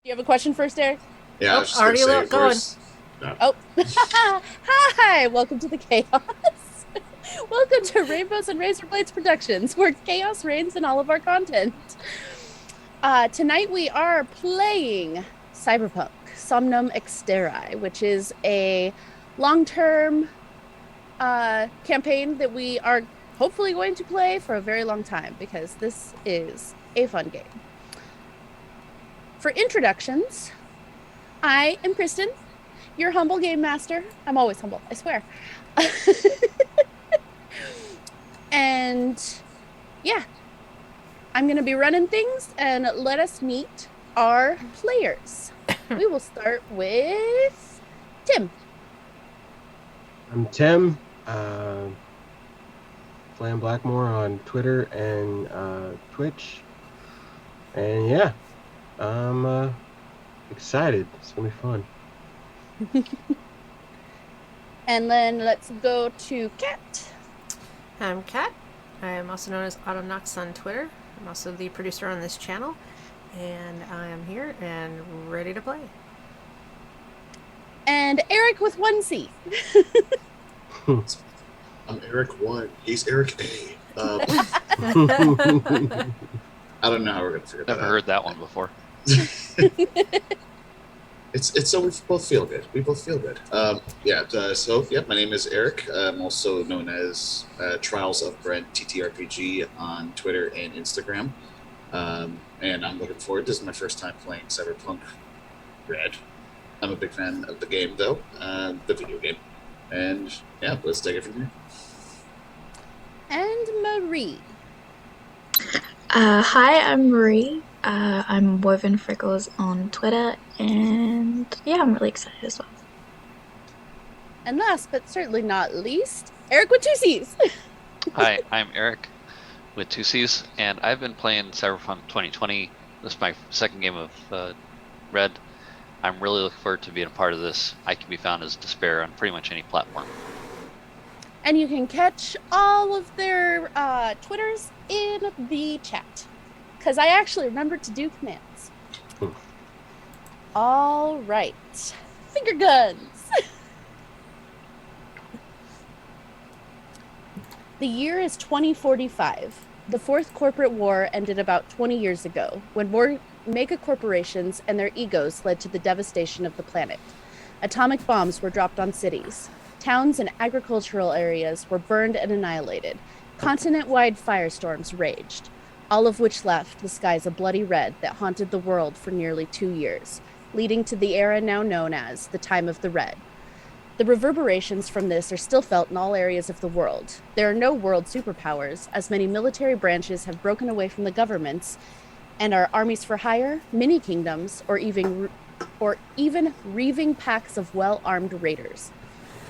Do you have a question first, Eric? Yeah, I Oh, was just gonna already say, going. where's no. Oh, hi! Welcome to the chaos. Welcome to Rainbows and Razor Blades Productions, where chaos reigns in all of our content. Tonight we are playing Cyberpunk, Somnum Exterreri, which is a long-term campaign that we are hopefully going to play for a very long time because this is a fun game. For introductions, I am Kristen, your humble game master. I'm always humble, I swear. And yeah, I'm going to be running things and let us meet our players. We will start with Tim. I'm Tim, Flam Blackmore on Twitter and Twitch. And yeah, I'm excited. It's gonna be fun. And then let's go to Kat. I'm Kat. I am also known as Autonox on Twitter. I'm also the producer on this channel. And I am here and ready to play. And Eric with 1C. I'm Eric 1. He's Eric A. I don't know how we're gonna figure that Never out. heard that one before. It's so we both feel good. We both feel good. My name is Eric. I'm also known as Trials of Brent TTRPG on Twitter and Instagram. And I'm looking forward. This is my first time playing Cyberpunk Red. I'm a big fan of the game, though, the video game. And yeah, let's take it from here. And Marie. Hi, I'm Marie. I'm Woven Freckles on Twitter, and yeah, I'm really excited as well. And last but certainly not least, Eric with 2Cs. Hi, I'm Eric with 2Cs, and I've been playing Cyberpunk 2020. This is my second game of Red. I'm really looking forward to being a part of this. I can be found as Despair on pretty much any platform. And you can catch all of their Twitters in the chat. Because I actually remembered to do commands. All right. Finger guns. The year is 2045. The fourth corporate war ended about 20 years ago, when more mega corporations and their egos led to the devastation of the planet. Atomic bombs were dropped on cities. Towns and agricultural areas were burned and annihilated. Continent-wide firestorms raged, all of which left the skies a bloody red that haunted the world for nearly 2 years, leading to the era now known as the Time of the Red. The reverberations from this are still felt in all areas of the world. There are no world superpowers, as many military branches have broken away from the governments and are armies for hire, mini-kingdoms, or even reaving packs of well-armed raiders.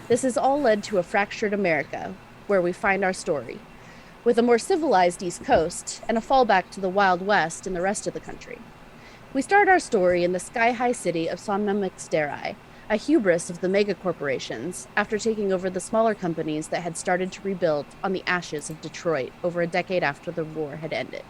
This has all led to a fractured America, where we find our story, with a more civilized East Coast and a fallback to the Wild West in the rest of the country. We start our story in the sky-high city of Somnum Exterreri, a hubris of the megacorporations after taking over the smaller companies that had started to rebuild on the ashes of Detroit over a decade after the war had ended.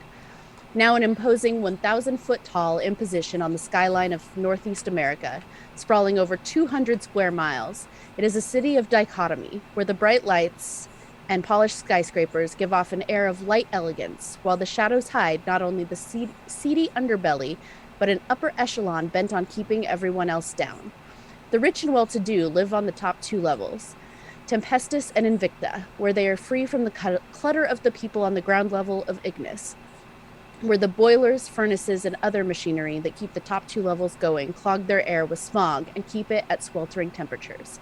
Now an imposing 1,000-foot-tall imposition on the skyline of Northeast America, sprawling over 200 square miles, it is a city of dichotomy, where the bright lights and polished skyscrapers give off an air of light elegance, while the shadows hide not only the seedy underbelly, but an upper echelon bent on keeping everyone else down. The rich and well-to-do live on the top 2 levels, Tempestus and Invicta, where they are free from the clutter of the people on the ground level of Ignis, where the boilers, furnaces, and other machinery that keep the top 2 levels going clog their air with smog and keep it at sweltering temperatures.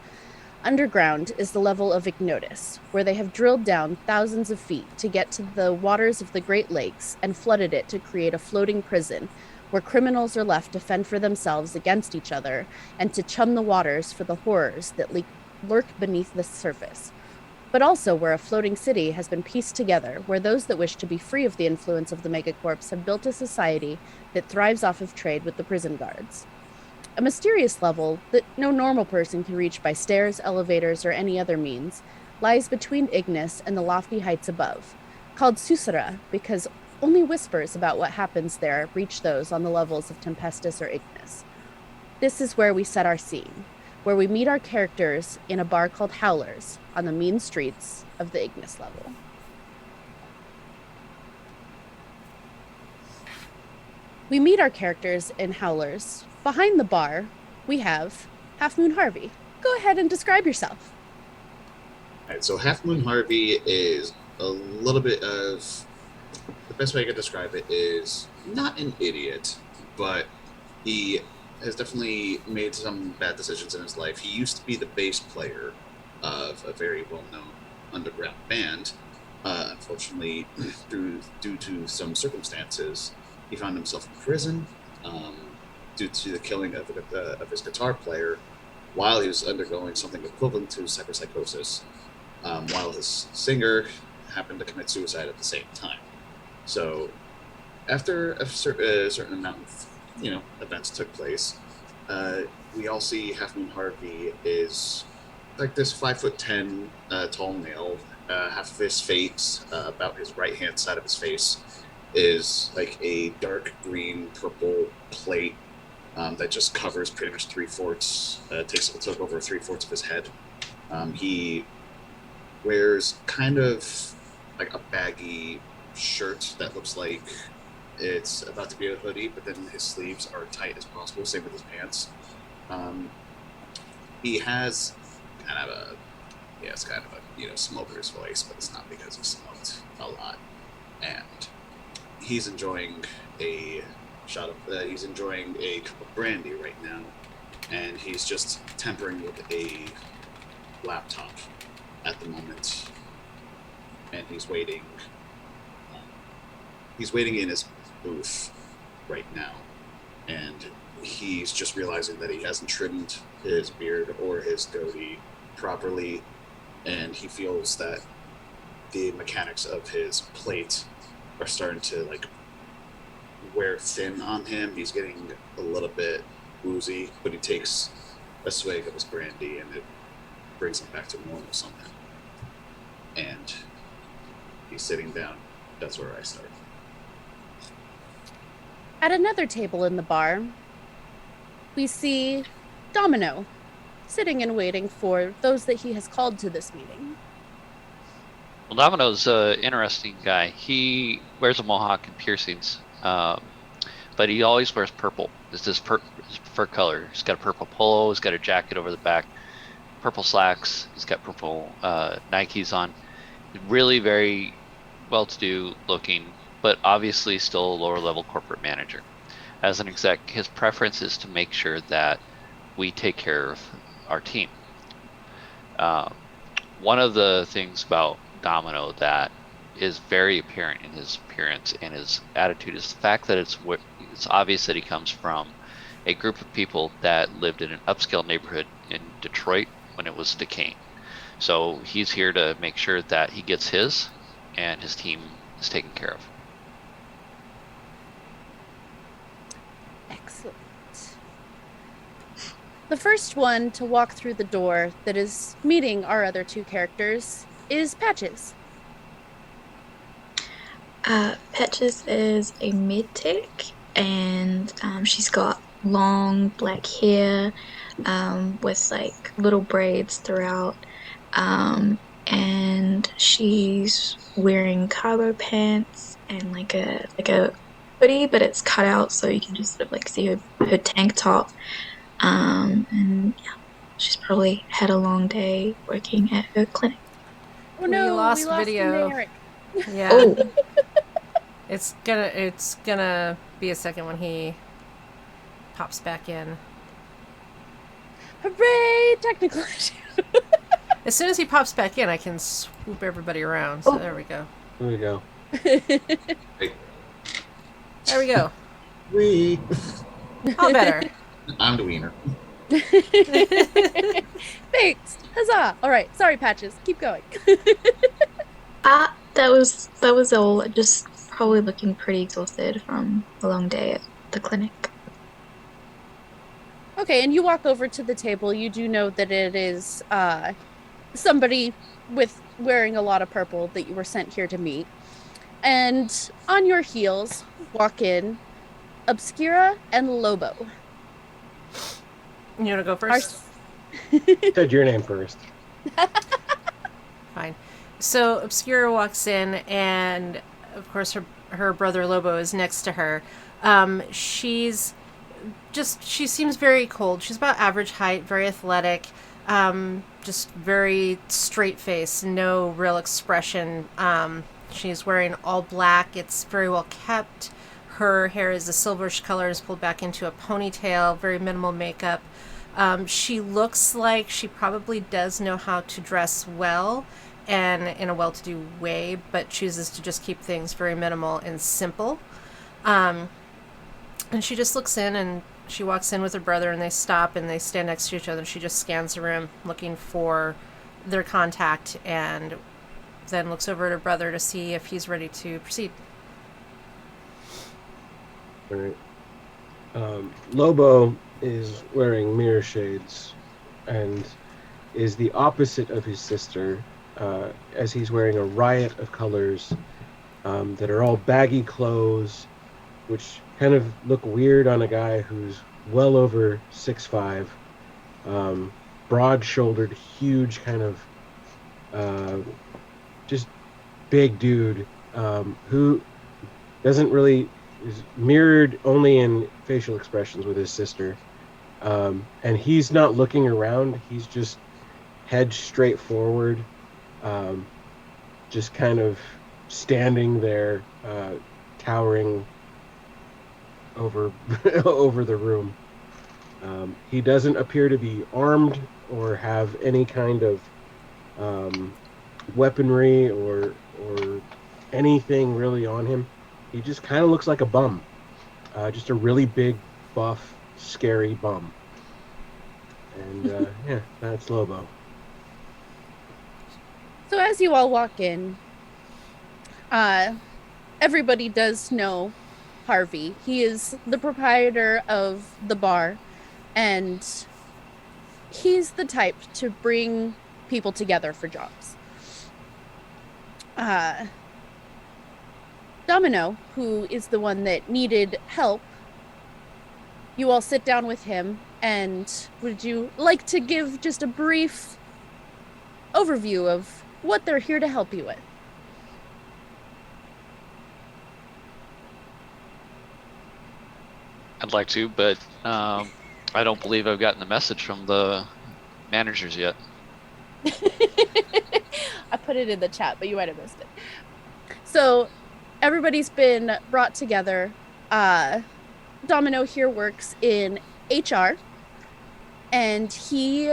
Underground is the level of Ignotus, where they have drilled down thousands of feet to get to the waters of the Great Lakes and flooded it to create a floating prison, where criminals are left to fend for themselves against each other and to chum the waters for the horrors that lurk beneath the surface. But also where a floating city has been pieced together, where those that wish to be free of the influence of the megacorps have built a society that thrives off of trade with the prison guards. A mysterious level that no normal person can reach by stairs, elevators, or any other means lies between Ignis and the lofty heights above, called Susura because only whispers about what happens there reach those on the levels of Tempestus or Ignis. This is where we set our scene, where we meet our characters in a bar called Howlers on the mean streets of the Ignis level. We meet our characters in Howlers. Behind the bar, we have Half Moon Harvey. Go ahead and describe yourself. All right, so Half Moon Harvey is a little bit of the best way I could describe it is not an idiot, but he has definitely made some bad decisions in his life. He used to be the bass player of a very well-known underground band. Unfortunately, due to some circumstances, he found himself in prison due to the killing of his guitar player while he was undergoing something equivalent to cyberpsychosis, while his singer happened to commit suicide at the same time. So, after a certain amount of events took place, we all see Half Moon Harvey is like this 5'10" tall male. Half of his face, about his right hand side of his face, is like a dark green purple plate that just covers pretty much 3/4. Took over 3/4 of his head. He wears kind of like a baggy shirt that looks like it's about to be a hoodie, but then his sleeves are tight as possible. Same with his pants. He has kind of a smoker's voice, but it's not because he smoked a lot. And he's enjoying a he's enjoying a cup of brandy right now, and he's just tempering with a laptop at the moment, and he's waiting in his booth right now, and he's just realizing that he hasn't trimmed his beard or his goatee properly, and he feels that the mechanics of his plate are starting to like wear thin on him. He's getting a little bit woozy, but he takes a swig of his brandy and it brings him back to normal somehow. And he's sitting down. That's where I start. At another table in the bar, we see Domino sitting and waiting for those that he has called to this meeting. Well, Domino's an interesting guy. He wears a mohawk and piercings, but he always wears purple. It's his fur color. He's got a purple polo. He's got a jacket over the back, purple slacks. He's got purple Nikes on. Really very well-to-do looking, but obviously still a lower-level corporate manager. As an exec, his preference is to make sure that we take care of our team. One of the things about Domino that is very apparent in his appearance and his attitude is the fact that it's obvious that he comes from a group of people that lived in an upscale neighborhood in Detroit when it was decaying. So he's here to make sure that he gets his and his team is taken care of. Excellent. The first one to walk through the door that is meeting our other two characters is Patches. Patches is a mid-tech, and she's got long black hair with like little braids throughout, and she's wearing cargo pants and like a hoodie, but it's cut out so you can just sort of like see her tank top. And yeah, she's probably had a long day working at her clinic. Oh no, we lost him to video. Eric. Yeah. Oh, It's gonna be a second when he pops back in. Hooray! Technical issue. As soon as he pops back in, I can swoop everybody around. So there we go. There we go. There we go. We. All better. I'm the wiener. Thanks. Huzzah! All right. Sorry, Patches. Keep going. that was all. Just probably looking pretty exhausted from a long day at the clinic. Okay, and you walk over to the table. You do know that it is somebody with wearing a lot of purple that you were sent here to meet. And on your heels walk in Obscura and Lobo. You want to go Our first? Said your name first. Fine. So Obscura walks in, and of course her brother Lobo is next to her. She seems very cold. She's about average height, very athletic, just very straight face, no real expression. She's wearing all black. It's very well kept. Her hair is a silverish color, is pulled back into a ponytail, very minimal makeup. She looks like she probably does know how to dress well and in a well-to-do way, but chooses to just keep things very minimal and simple. And she just looks in, and she walks in with her brother, and they stop and they stand next to each other. And she just scans the room looking for their contact, and then looks over at her brother to see if he's ready to proceed. All right. Lobo is wearing mirror shades and is the opposite of his sister, as he's wearing a riot of colors that are all baggy clothes, which kind of look weird on a guy who's well over 6'5", broad-shouldered, huge kind of just big dude who doesn't really is mirrored only in facial expressions with his sister, and he's not looking around. He's just head straight forward, just kind of standing there, towering over over the room. He doesn't appear to be armed or have any kind of weaponry or anything really on him. He just kind of looks like a bum, just a really big, buff, scary bum. And yeah, that's Lobo. So as you all walk in, everybody does know Harvey. He is the proprietor of the bar, and he's the type to bring people together for jobs. Domino, who is the one that needed help, you all sit down with him, and would you like to give just a brief overview of what they're here to help you with? I'd like to, but I don't believe I've gotten the message from the managers yet. I put it in the chat, but you might have missed it. So everybody's been brought together. Domino here works in HR, and he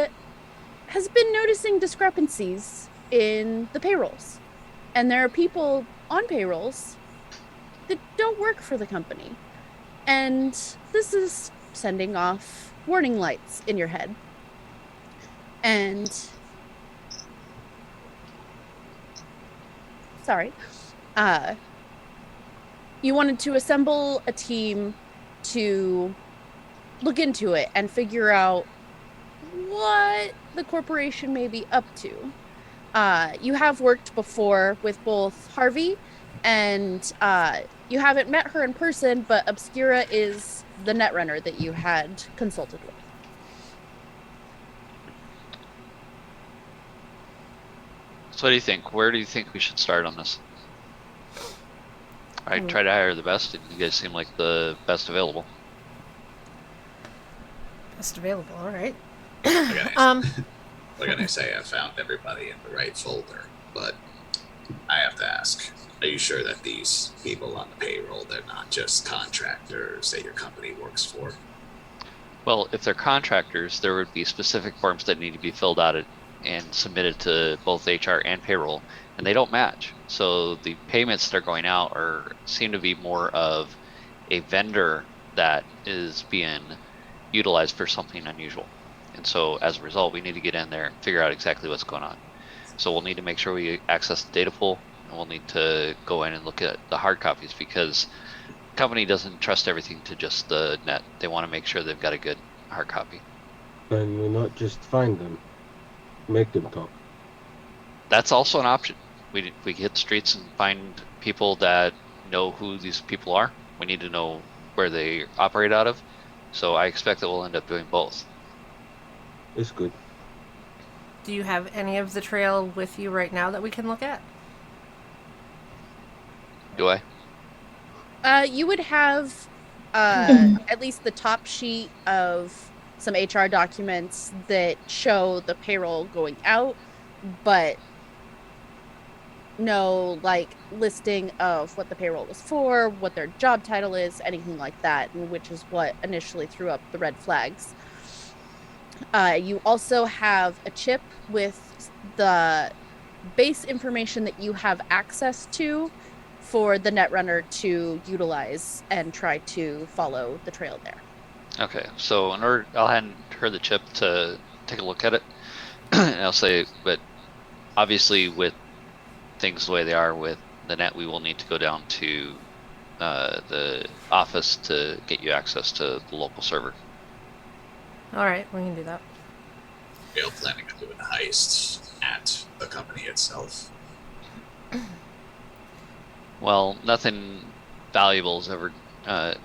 has been noticing discrepancies in the payrolls. And there are people on payrolls that don't work for the company. And this is sending off warning lights in your head. And sorry. You wanted to assemble a team to look into it and figure out what the corporation may be up to. You have worked before with both Harvey and you haven't met her in person, but Obscura is the netrunner that you had consulted with. So what do you think? Where do you think we should start on this? I try to hire the best, and you guys seem like the best available. Best available, all right. Like I say, I found everybody in the right folder, but I have to ask, are you sure that these people on the payroll, they're not just contractors that your company works for? Well, if they're contractors, there would be specific forms that need to be filled out and submitted to both HR and payroll, and they don't match. So the payments that are going out seem to be more of a vendor that is being utilized for something unusual. And so as a result, we need to get in there and figure out exactly what's going on. So we'll need to make sure we access the data pool, and we'll need to go in and look at the hard copies, because the company doesn't trust everything to just the net. They want to make sure they've got a good hard copy. And we'll not just find them, make them talk. That's also an option. We hit the streets and find people that know who these people are. We need to know where they operate out of. So I expect that we'll end up doing both. It's good. Do you have any of the trail with you right now that we can look at? Do I? You would have at least the top sheet of some HR documents that show the payroll going out, but no like listing of what the payroll was for, what their job title is, anything like that, and which is what initially threw up the red flags. You also have a chip with the base information that you have access to for the netrunner to utilize and try to follow the trail there. Okay, so in order, I'll hand her the chip to take a look at it, and I'll say, but obviously with things the way they are with the net, we will need to go down to the office to get you access to the local server. All right, we can do that. We are planning on doing a heist at the company itself. Well, nothing valuable is ever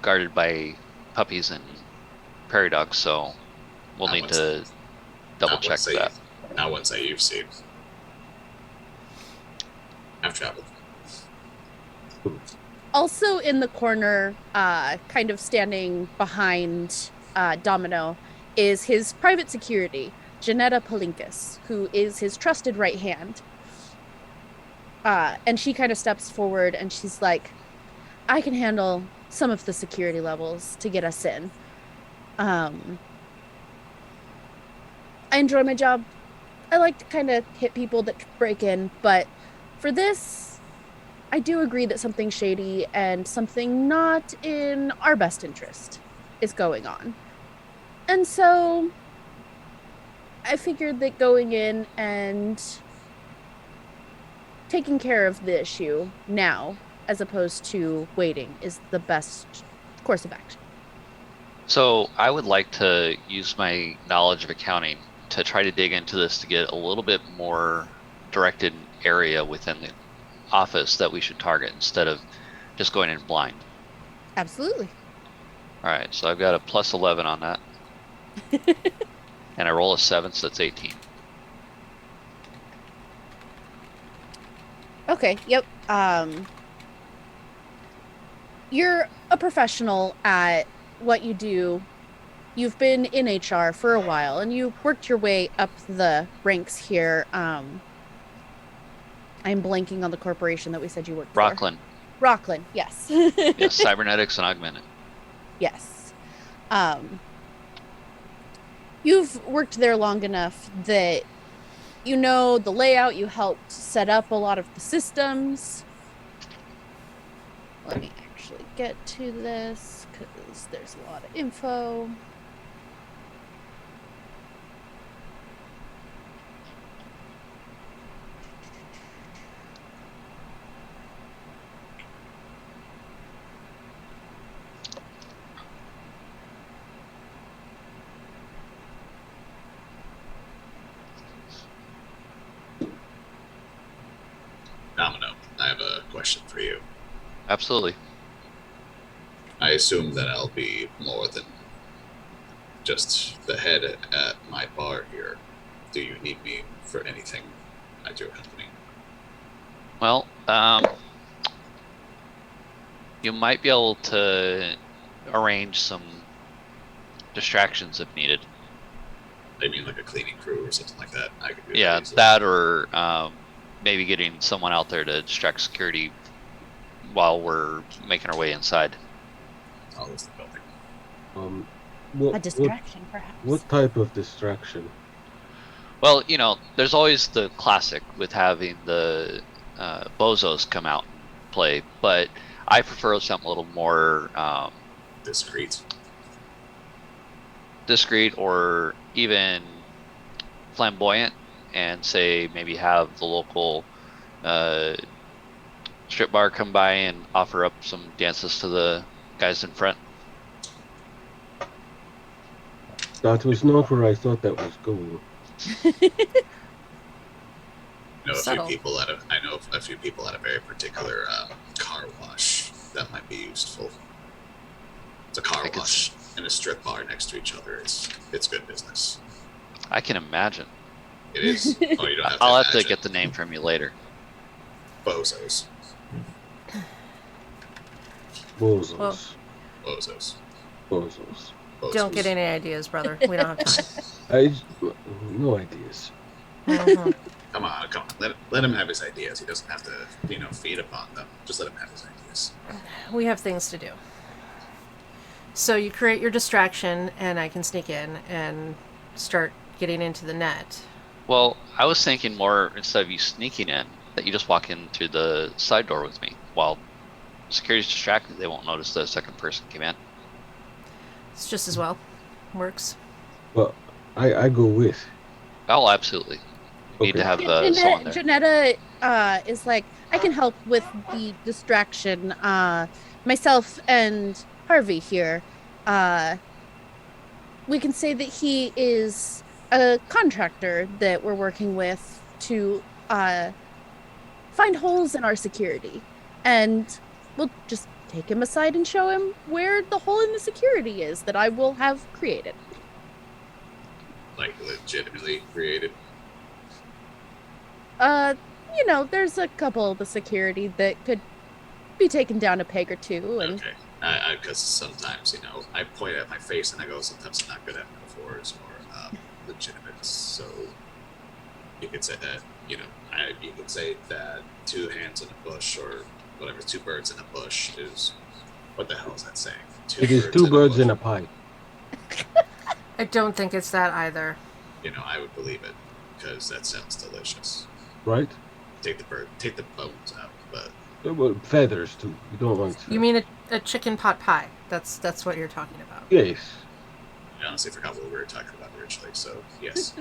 guarded by puppies and prairie dogs, so we'll need to double check that. Not ones that you've seen. I've traveled. Also in the corner, kind of standing behind Domino, is his private security, Janetta Palinkas, who is his trusted right hand. And she kind of steps forward and she's like, I can handle some of the security levels to get us in. I enjoy my job. I like to kind of hit people that break in, but for this, I do agree that something shady and something not in our best interest is going on. And so I figured that going in and taking care of the issue now, as opposed to waiting, is the best course of action. So I would like to use my knowledge of accounting to try to dig into this to get a little bit more directed area within the office that we should target instead of just going in blind. Absolutely. All right, so I've got a plus 11 on that. And I roll a 7, so that's 18. Okay, yep. You're a professional at what you do. You've been in HR for a while and you worked your way up the ranks here. I'm blanking on the corporation that we said you worked Rockland. for. Rockland, yes. Yes, cybernetics and augmented. Yes. You've worked there long enough that you know the layout, you helped set up a lot of the systems. Let me actually get to this because there's a lot of info. Domino, I have a question for you. Absolutely. I assume that I'll be more than just the head at my bar here. Do you need me for anything at your company? Well, you might be able to arrange some distractions if needed. I mean, like a cleaning crew or something like that. I could do Yeah, easily. that or maybe getting someone out there to distract security while we're making our way inside. I'll list the building. A distraction, perhaps. What type of distraction? Well, you know, there's always the classic with having the bozos come out and play, but I prefer something a little more discreet or even flamboyant, and say maybe have the local strip bar come by and offer up some dances to the guys in front. That was not where I thought that was going. No, subtle. I know a few people at a very particular car wash that might be useful. It's a car wash and a strip bar next to each other. It's good business. I can imagine. It is. Oh, you don't have to I'll imagine. have to get the name from you later. Bozos. Bozos. Well, Bozos. Bozos. Bozos. don't get any ideas, brother. We don't have time. No ideas. Mhm. Come on. Let him have his ideas. He doesn't have to, feed upon them. Just let him have his ideas. We have things to do. So you create your distraction, and I can sneak in and start getting into the net. Well, I was thinking more, instead of you sneaking in, that you just walk in through the side door with me. While security's distracted, they won't notice the second person came in. It's just as well. Works. Well, I go with. Oh, absolutely. You need to have someone there. Janetta is like, I can help with the distraction. Myself and Harvey here. We can say that he is a contractor that we're working with to find holes in our security. And we'll just take him aside and show him where the hole in the security is that I will have created. Like, legitimately created. There's a couple of the security that could be taken down a peg or two. And Okay. Because sometimes, I point at my face and I go, sometimes I'm not good at metaphors or legitimate. So you could say that, you could say that 2 hands in a bush or whatever, 2 birds in a bush is, what the hell is that saying? It is 2 birds in a pie. I don't think it's that either. I would believe it because that sounds delicious. Right? Take the bones out, but Well, feathers too. You don't want. You mean a chicken pot pie? That's what you're talking about. Yes. I honestly forgot what we were talking about originally. So yes,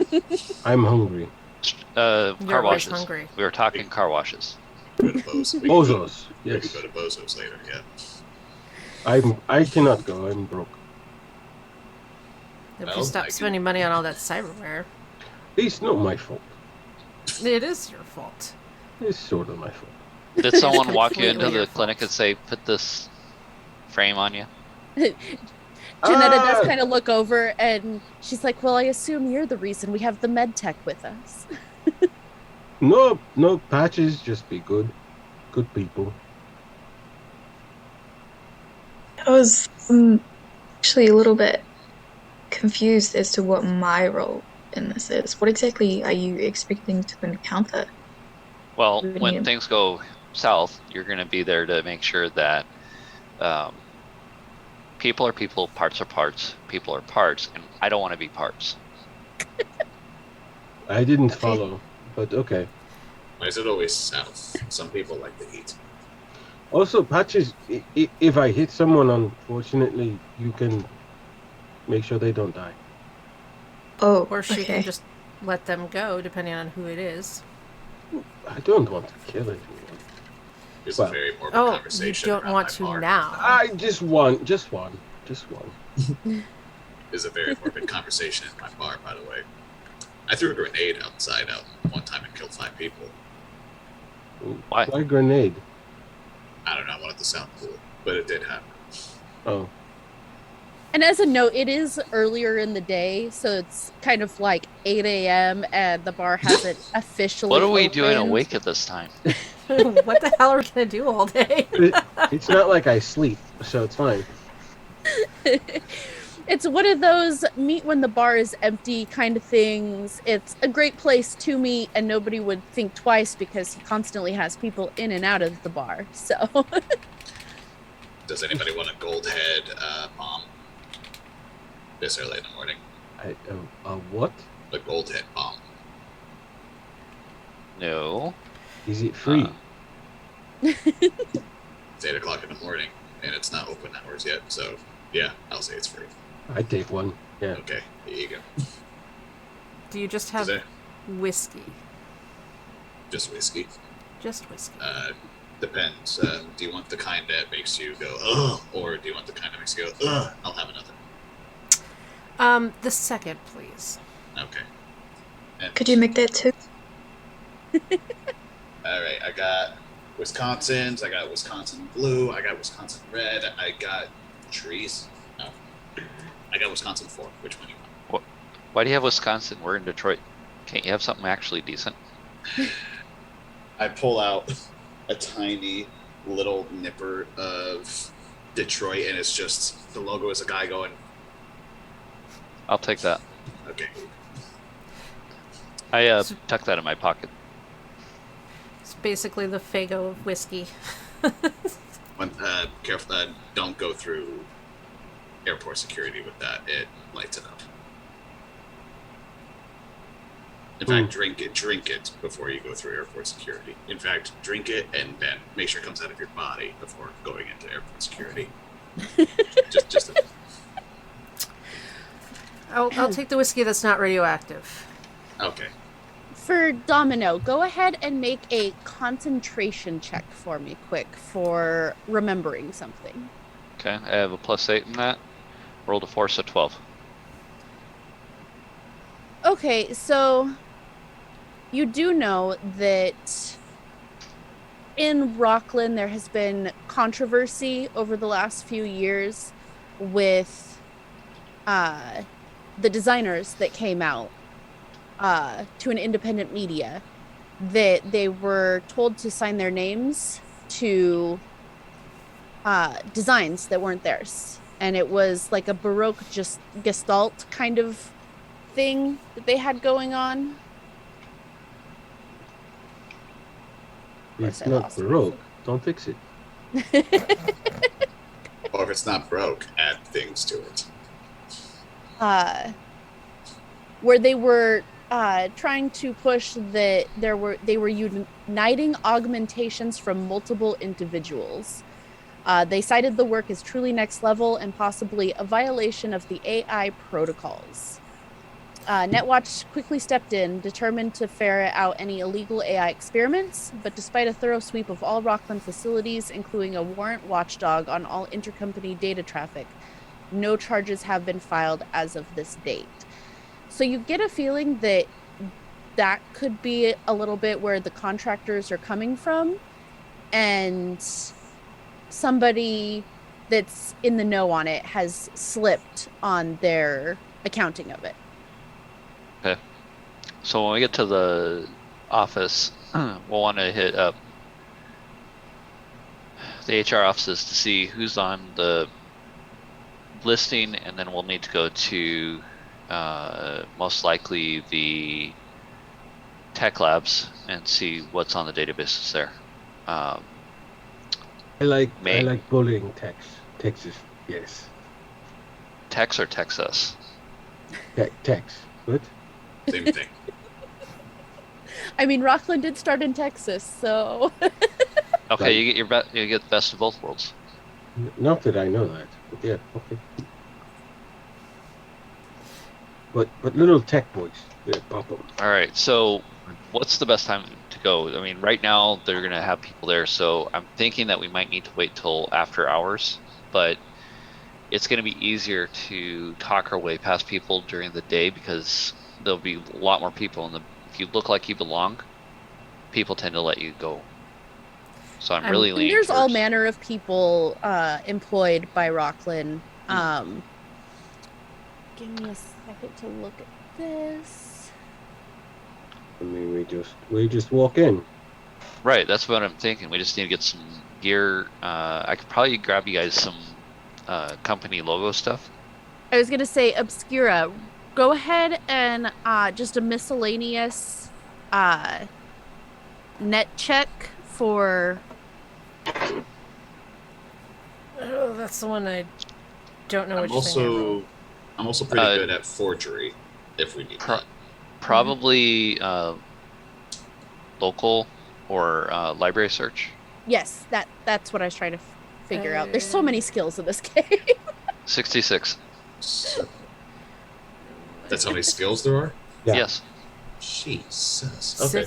I'm hungry. You're Car always washes. hungry. We were talking car washes. go to Bozos. Bozos. We Yes. could go to Bozos later. Yeah. I cannot go. I'm broke. If Well, you I stop can- spending money on all that cyberware, It's not my fault. it is your fault. It's sort of my fault. Did someone walk you completely into your the clinic fault. and say, put this frame on you? Janetta does kind of look over and she's like, well, I assume you're the reason we have the med tech with us. No patches. Just be good. Good people. I was actually a little bit confused as to what my role in this is. What exactly are you expecting to encounter? Well, What do you when mean? things go south, you're going to be there to make sure that people are people, parts are parts, people are parts, and I don't want to be parts. I didn't Okay. follow, but okay. Why is it always south? Some people like the heat. Also, patches. If I hit someone, unfortunately, you can make sure they don't die. Oh, Or she okay. can just let them go, depending on who it is. I don't want to kill anyone. It's Well- a very morbid Oh, you conversation. don't around want my to bar. now. I just one. It's a very morbid conversation in my bar, by the way. I threw a grenade outside out one time and killed 5 people. Why? Why grenade? I don't know. I wanted to sound cool, but it did happen. Oh, And as a note, it is earlier in the day, so it's kind of like 8 a.m. and the bar hasn't officially What are we doing opened. awake at this time? What the hell are we gonna do all day? it's not like I sleep, so it's fine. It's one of those meet when the bar is empty kind of things. It's a great place to meet, and nobody would think twice because he constantly has people in and out of the bar. So Does anybody want a gold head bomb? This early in the morning. What? A gold head bomb. No. Is it free? It's 8 o'clock in the morning, and it's not open hours yet. So yeah, I'll say it's free. I take one. Yeah. Okay, here you go. Do you just Is have it whiskey? just whiskey? Just whiskey. Depends. Do you want the kind that makes you go ugh, or do you want the kind that makes you go ugh? I'll have another. The second, please. Okay. And Could you make that too? All right, I got Wisconsin's. I got Wisconsin blue. I got Wisconsin red. I got trees. No, I got Wisconsin 4. Which one do you want? Why do you have Wisconsin? We're in Detroit. Can't you have something actually decent? I pull out a tiny little nipper of Detroit, and it's just the logo is a guy going, I'll take that. okay. I tuck that in my pocket. It's basically the Fago of whiskey. Careful, don't go through airport security with that. It lights it up. In fact, drink it before you go through airport security. In fact, drink it and then make sure it comes out of your body before going into airport security. just I'll take the whiskey that's not radioactive. okay. For Domino, go ahead and make a concentration check for me quick for remembering something. Okay, I have a +8 in that. Rolled a 4, so 12. Okay, so you do know that in Rockland there has been controversy over the last few years with the designers that came out to an independent media, that they were told to sign their names to designs that weren't theirs. And it was like a Baroque just gestalt kind of thing that they had going on. It's I not lost Baroque. Don't fix it. Or if it's not broke, add things to it. Where they were trying to push that they were uniting augmentations from multiple individuals. They cited the work as truly next level and possibly a violation of the AI protocols. Netwatch quickly stepped in, determined to ferret out any illegal AI experiments, but despite a thorough sweep of all Rockland facilities, including a warrant watchdog on all intercompany data traffic, no charges have been filed as of this date. So you get a feeling that that could be a little bit where the contractors are coming from, and somebody that's in the know on it has slipped on their accounting of it. Okay. So when we get to the office, we'll want to hit up the HR offices to see who's on the listing, and then we'll need to go to most likely the tech labs and see what's on the databases there. I like bullying Texas. Yes. Tex or Texas? Tex. What? Same thing. I mean, Rockland did start in Texas, so. Okay, Right. you get the best of both worlds. Not that I know that, but yeah, okay. But little tech boys, yeah, pop them. All right, so what's the best time to go? I mean, right now they're gonna have people there, so I'm thinking that we might need to wait till after hours, but it's gonna be easier to talk our way past people during the day because there'll be a lot more people, and if you look like you belong, people tend to let you go. So I'm really leaning There's all towards- manner of people employed by Rockland. Give me a second to look at this. I mean, we just walk in. Right, that's what I'm thinking. We just need to get some gear. I could probably grab you guys some company logo stuff. I was gonna say, Obscura, go ahead and just a miscellaneous net check for. Oh, that's the one I don't know which thing I rolled. I'm also pretty good at forgery, if we need that. Probably local or library search. Yes, that's what I was trying to figure out. There's so many skills in this game. 66. That's how many skills there are? Yeah. Yes. Jesus. Okay.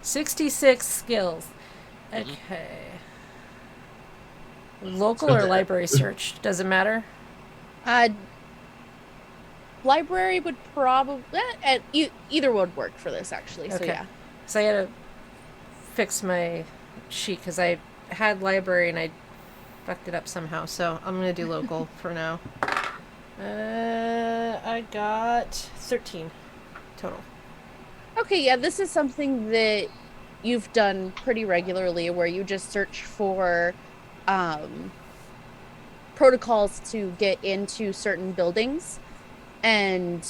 66 skills. Okay. Local or library search? Does it matter? Library would probably either would work for this actually. So Okay. yeah. So I got a fix my sheet because I had library and I fucked it up somehow. So I'm gonna do local for now. I got 13 total. Okay, yeah, this is something that you've done pretty regularly where you just search for protocols to get into certain buildings. And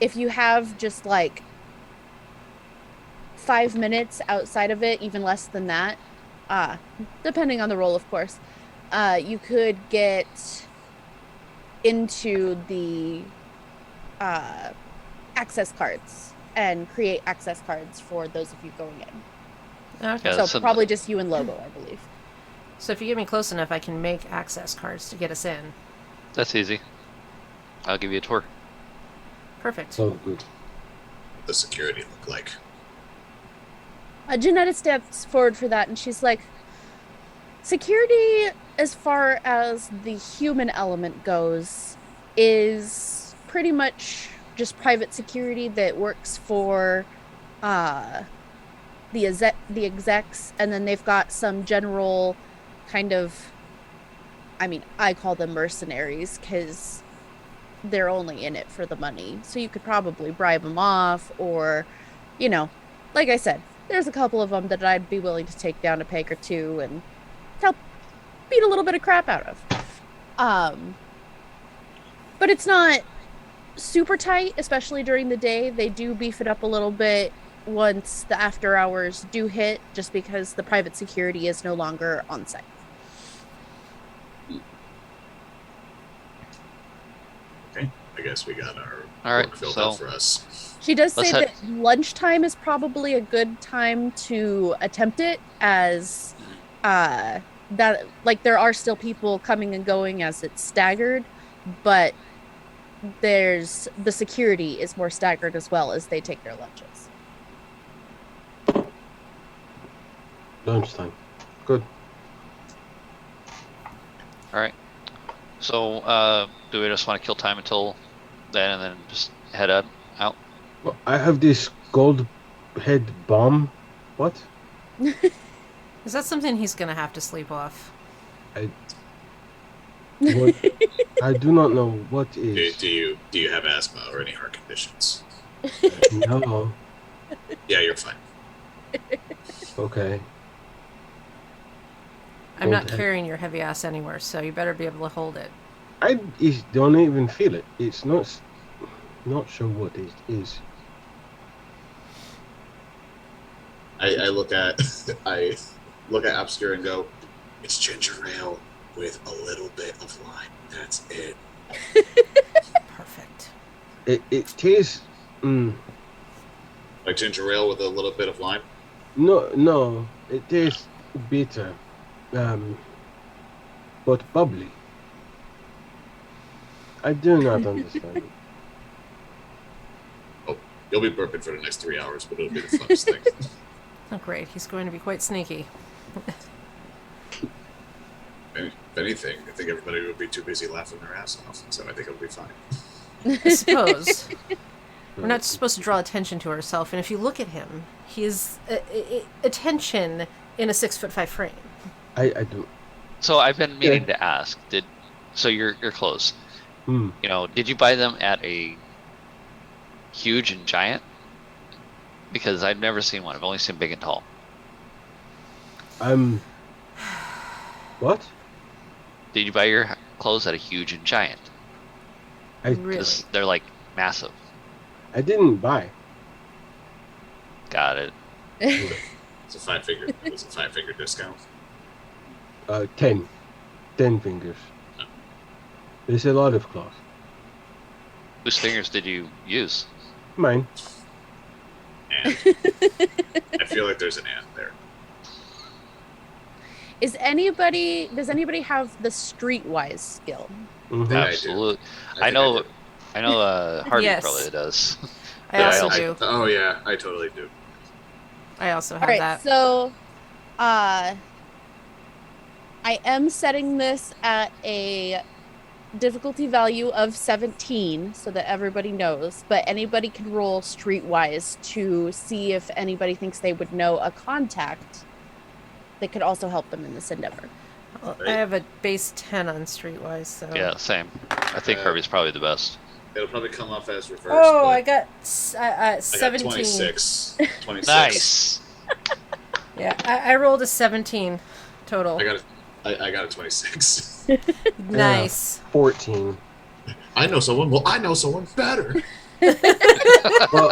if you have just like 5 minutes outside of it, even less than that, depending on the role, of course, you could get into the access cards and create access cards for those of you going in. Okay. Yeah, So probably just you and Lobo, I believe. So if you get me close enough, I can make access cards to get us in. That's easy. I'll give you a tour. Perfect. So good. What the security look like? Janetta steps forward for that, and she's like, security, as far as the human element goes, is pretty much just private security that works for the execs, and then they've got some general kind of, I mean, I call them mercenaries because they're only in it for the money. So you could probably bribe them off, or, like I said, there's a couple of them that I'd be willing to take down a peg or two and help beat a little bit of crap out of. But it's not super tight, especially during the day. They do beef it up a little bit once the after hours do hit, just because the private security is no longer on site. Okay, I guess we got our All right, work filled so out for us. She does Let's say head- that lunchtime is probably a good time to attempt it, as that, like, there are still people coming and going as it's staggered, but there's the security is more staggered as well as they take their lunches. Lunchtime. Good. all right. So do we just want to kill time until then and then just head out? Well, I have this gold head bomb. What? Is that something he's gonna have to sleep off? What? I do not know what Do, is. do you have asthma or any heart conditions? No. Yeah, you're fine. Okay. I'm not Okay. carrying your heavy ass anywhere, so you better be able to hold it. I don't even feel it. It's not sure what it is. I look at I look at Obscure and go, it's ginger ale with a little bit of lime. That's it. Perfect. It tastes. Like ginger ale with a little bit of lime. No. It tastes bitter, but bubbly. I do not understand. Oh, you'll be burping for the next 3 hours, but it'll be the funnest thing. Oh, great. He's going to be quite sneaky. If anything, I think everybody would be too busy laughing their ass off, so I think it'll be fine. I suppose. We're not supposed to draw attention to ourselves, and if you look at him, he is attention in a 6'5" frame. I do. So I've been meaning to ask. So you're close. Hmm. Did you buy them at a huge and giant? Because I've never seen one. I've only seen big and tall. What? Did you buy your clothes at a huge and giant? Really? 'Cause they're like massive. I didn't buy. Got it. It's a five-figure discount. 10 fingers. There's a lot of cloth. Whose fingers did you use? Mine. And I feel like there's an ant there. Does anybody have the streetwise skill? Mhm. Yeah, I do. Absolutely. think I know. do. Hardy Yes. probably does. I Yeah, also do. Oh yeah, I totally do. I also have All right, that. so I am setting this at a difficulty value of 17 so that everybody knows, but anybody can roll streetwise to see if anybody thinks they would know a contact that could also help them in this endeavor. Well, I have a base 10 on Streetwise, so. Yeah, same. I think Kirby's probably the best. It'll probably come off as reversed. Oh, but I got I got 17. 26. 26. Nice. Yeah, I rolled a 17 total. I got a 26. Nice. 14. I know someone. Well, I know someone better. Well,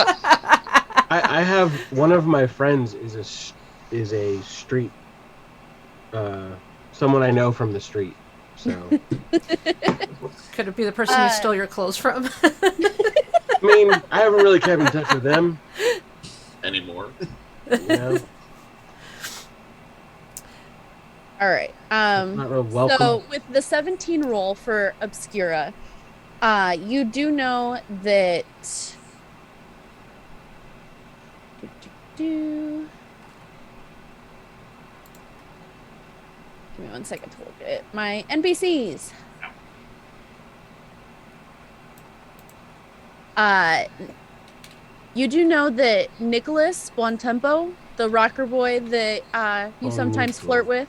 I have one of my friends is a street, someone I know from the street. So, Could it be the person you stole your clothes from? I mean, I haven't really kept in touch with them. Anymore. You know? All right. Not real welcome. So with the 17 roll for Obscura, you do know that. Give me 1 second to look at my NPCs. You do know that Nicholas Buontempo, the rocker boy that you sometimes flirt with,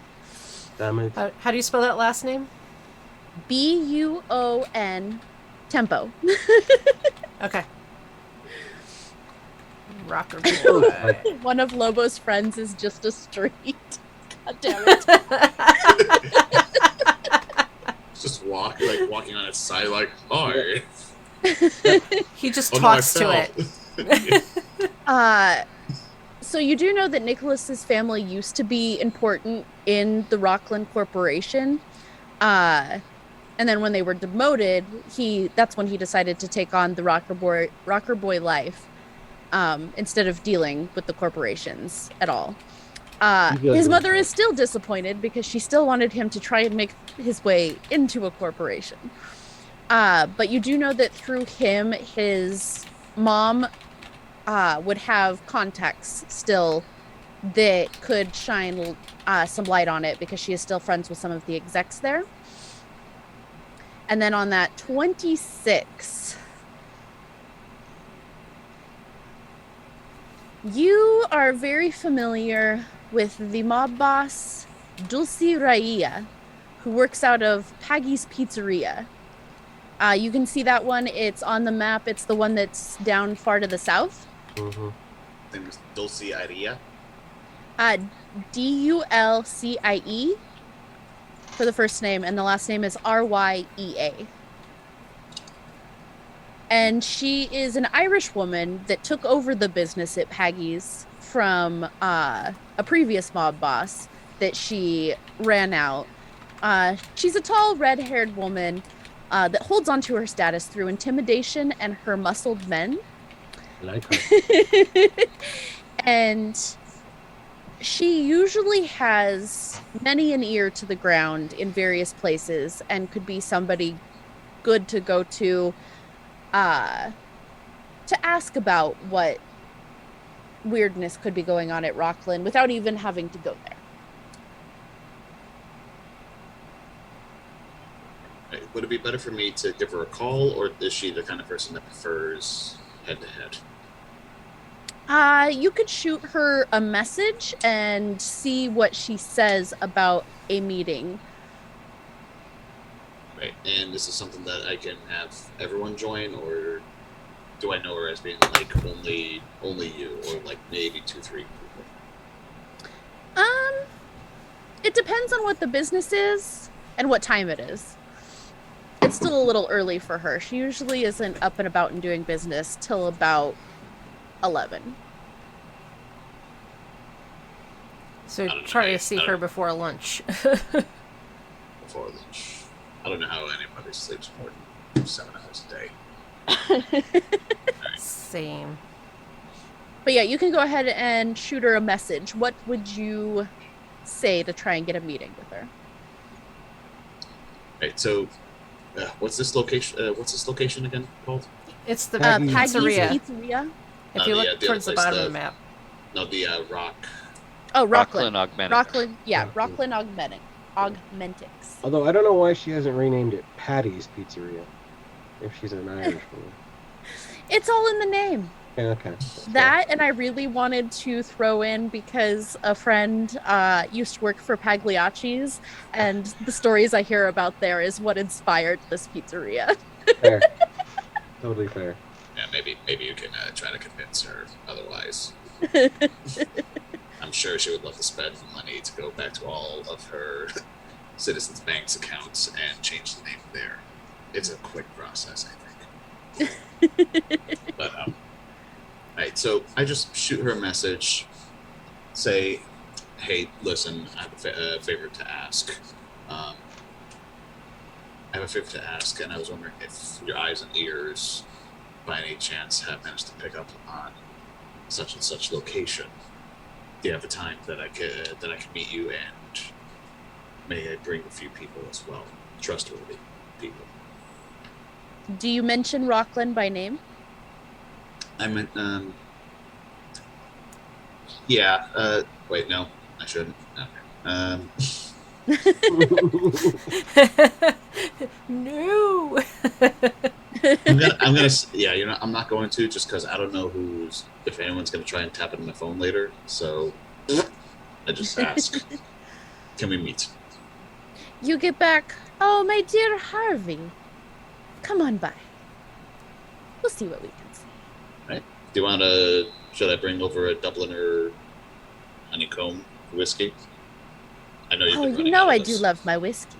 Damn it. How do you spell that last name? Buon Tempo. Okay. Rocker Oh, boy. like, One of Lobo's friends is just a street. God damn it. It's just walking on its side, like, oh, He just oh no, I talks to fell. it. So you do know that Nicholas's family used to be important in the Rockland Corporation. And then when they were demoted, that's when he decided to take on the rocker boy life, instead of dealing with the corporations at all. His mother is still disappointed because she still wanted him to try and make his way into a corporation. But you do know that through him, his mom would have contacts still that could shine some light on it because she is still friends with some of the execs there. And then on that 26, you are very familiar with the mob boss, Dulce Raia, who works out of Paggy's Pizzeria. You can see that one. It's on the map. It's the one that's down far to the south. mhm. Name is Dulce Aria. Dulcie for the first name, and the last name is Ryea. And she is an Irish woman that took over the business at Paggy's from a previous mob boss that she ran out. She's a tall, red-haired woman that holds onto her status through intimidation and her muscled men. I like her. And she usually has many an ear to the ground in various places and could be somebody good to go to ask about what weirdness could be going on at Rockland without even having to go there. Would it be better for me to give her a call, or is she the kind of person that prefers head-to-head? You could shoot her a message and see what she says about a meeting. Right, and this is something that I can have everyone join, or do I know her as being like only you, or like maybe 2-3 people? It depends on what the business is and what time it is. It's still a little early for her. She usually isn't up and about and doing business till about 11. So I don't know. try to see I her don't- before lunch. Before lunch. I don't know how anybody sleeps more than 7 hours a day. Same. But yeah, you can go ahead and shoot her a message. What would you say to try and get a meeting with her? Right, so what's this location again called? It's the Paggy's Paggy's pizzeria. Pizzeria? If you the look other towards the place, bottom of the- the map. No, the Rock. Oh, Rockland Rockland. Augmented. Rockland, yeah, Rockland. Rockland Augmentix. Although I don't know why she hasn't renamed it Patty's Pizzeria. If she's an Irish woman. It's all in the name. Yeah, okay. That, and I really wanted to throw in because a friend used to work for Pagliacci's, and the stories I hear about there is what inspired this pizzeria. Fair. Totally fair. Yeah, maybe you can try to convince her otherwise. I'm sure she would love to spend money to go back to all of her Citizens Bank's accounts and change the name there. It's a quick process, I think. But right, so I just shoot her a message, say, "Hey, listen, I have a favor to ask. I have a favor to ask, and I was wondering if your eyes and ears, by any chance, have managed to pick up on such and such location. Do you have the time that I can meet you, and may I bring a few people as well, trustworthy people?" Do you mention Rockland by name? I meant, yeah. Wait, no, I shouldn't. Okay. No. I'm gonna, yeah, I'm not going to, just because I don't know if anyone's gonna try and tap it on my phone later. So I just ask, can we meet? You get back. Oh, my dear Harvey. Come on by. We'll see what we can see. Right? Do you want should I bring over a Dubliner honeycomb whiskey? I know you've Oh, been you running know out of I do this. love my whiskey.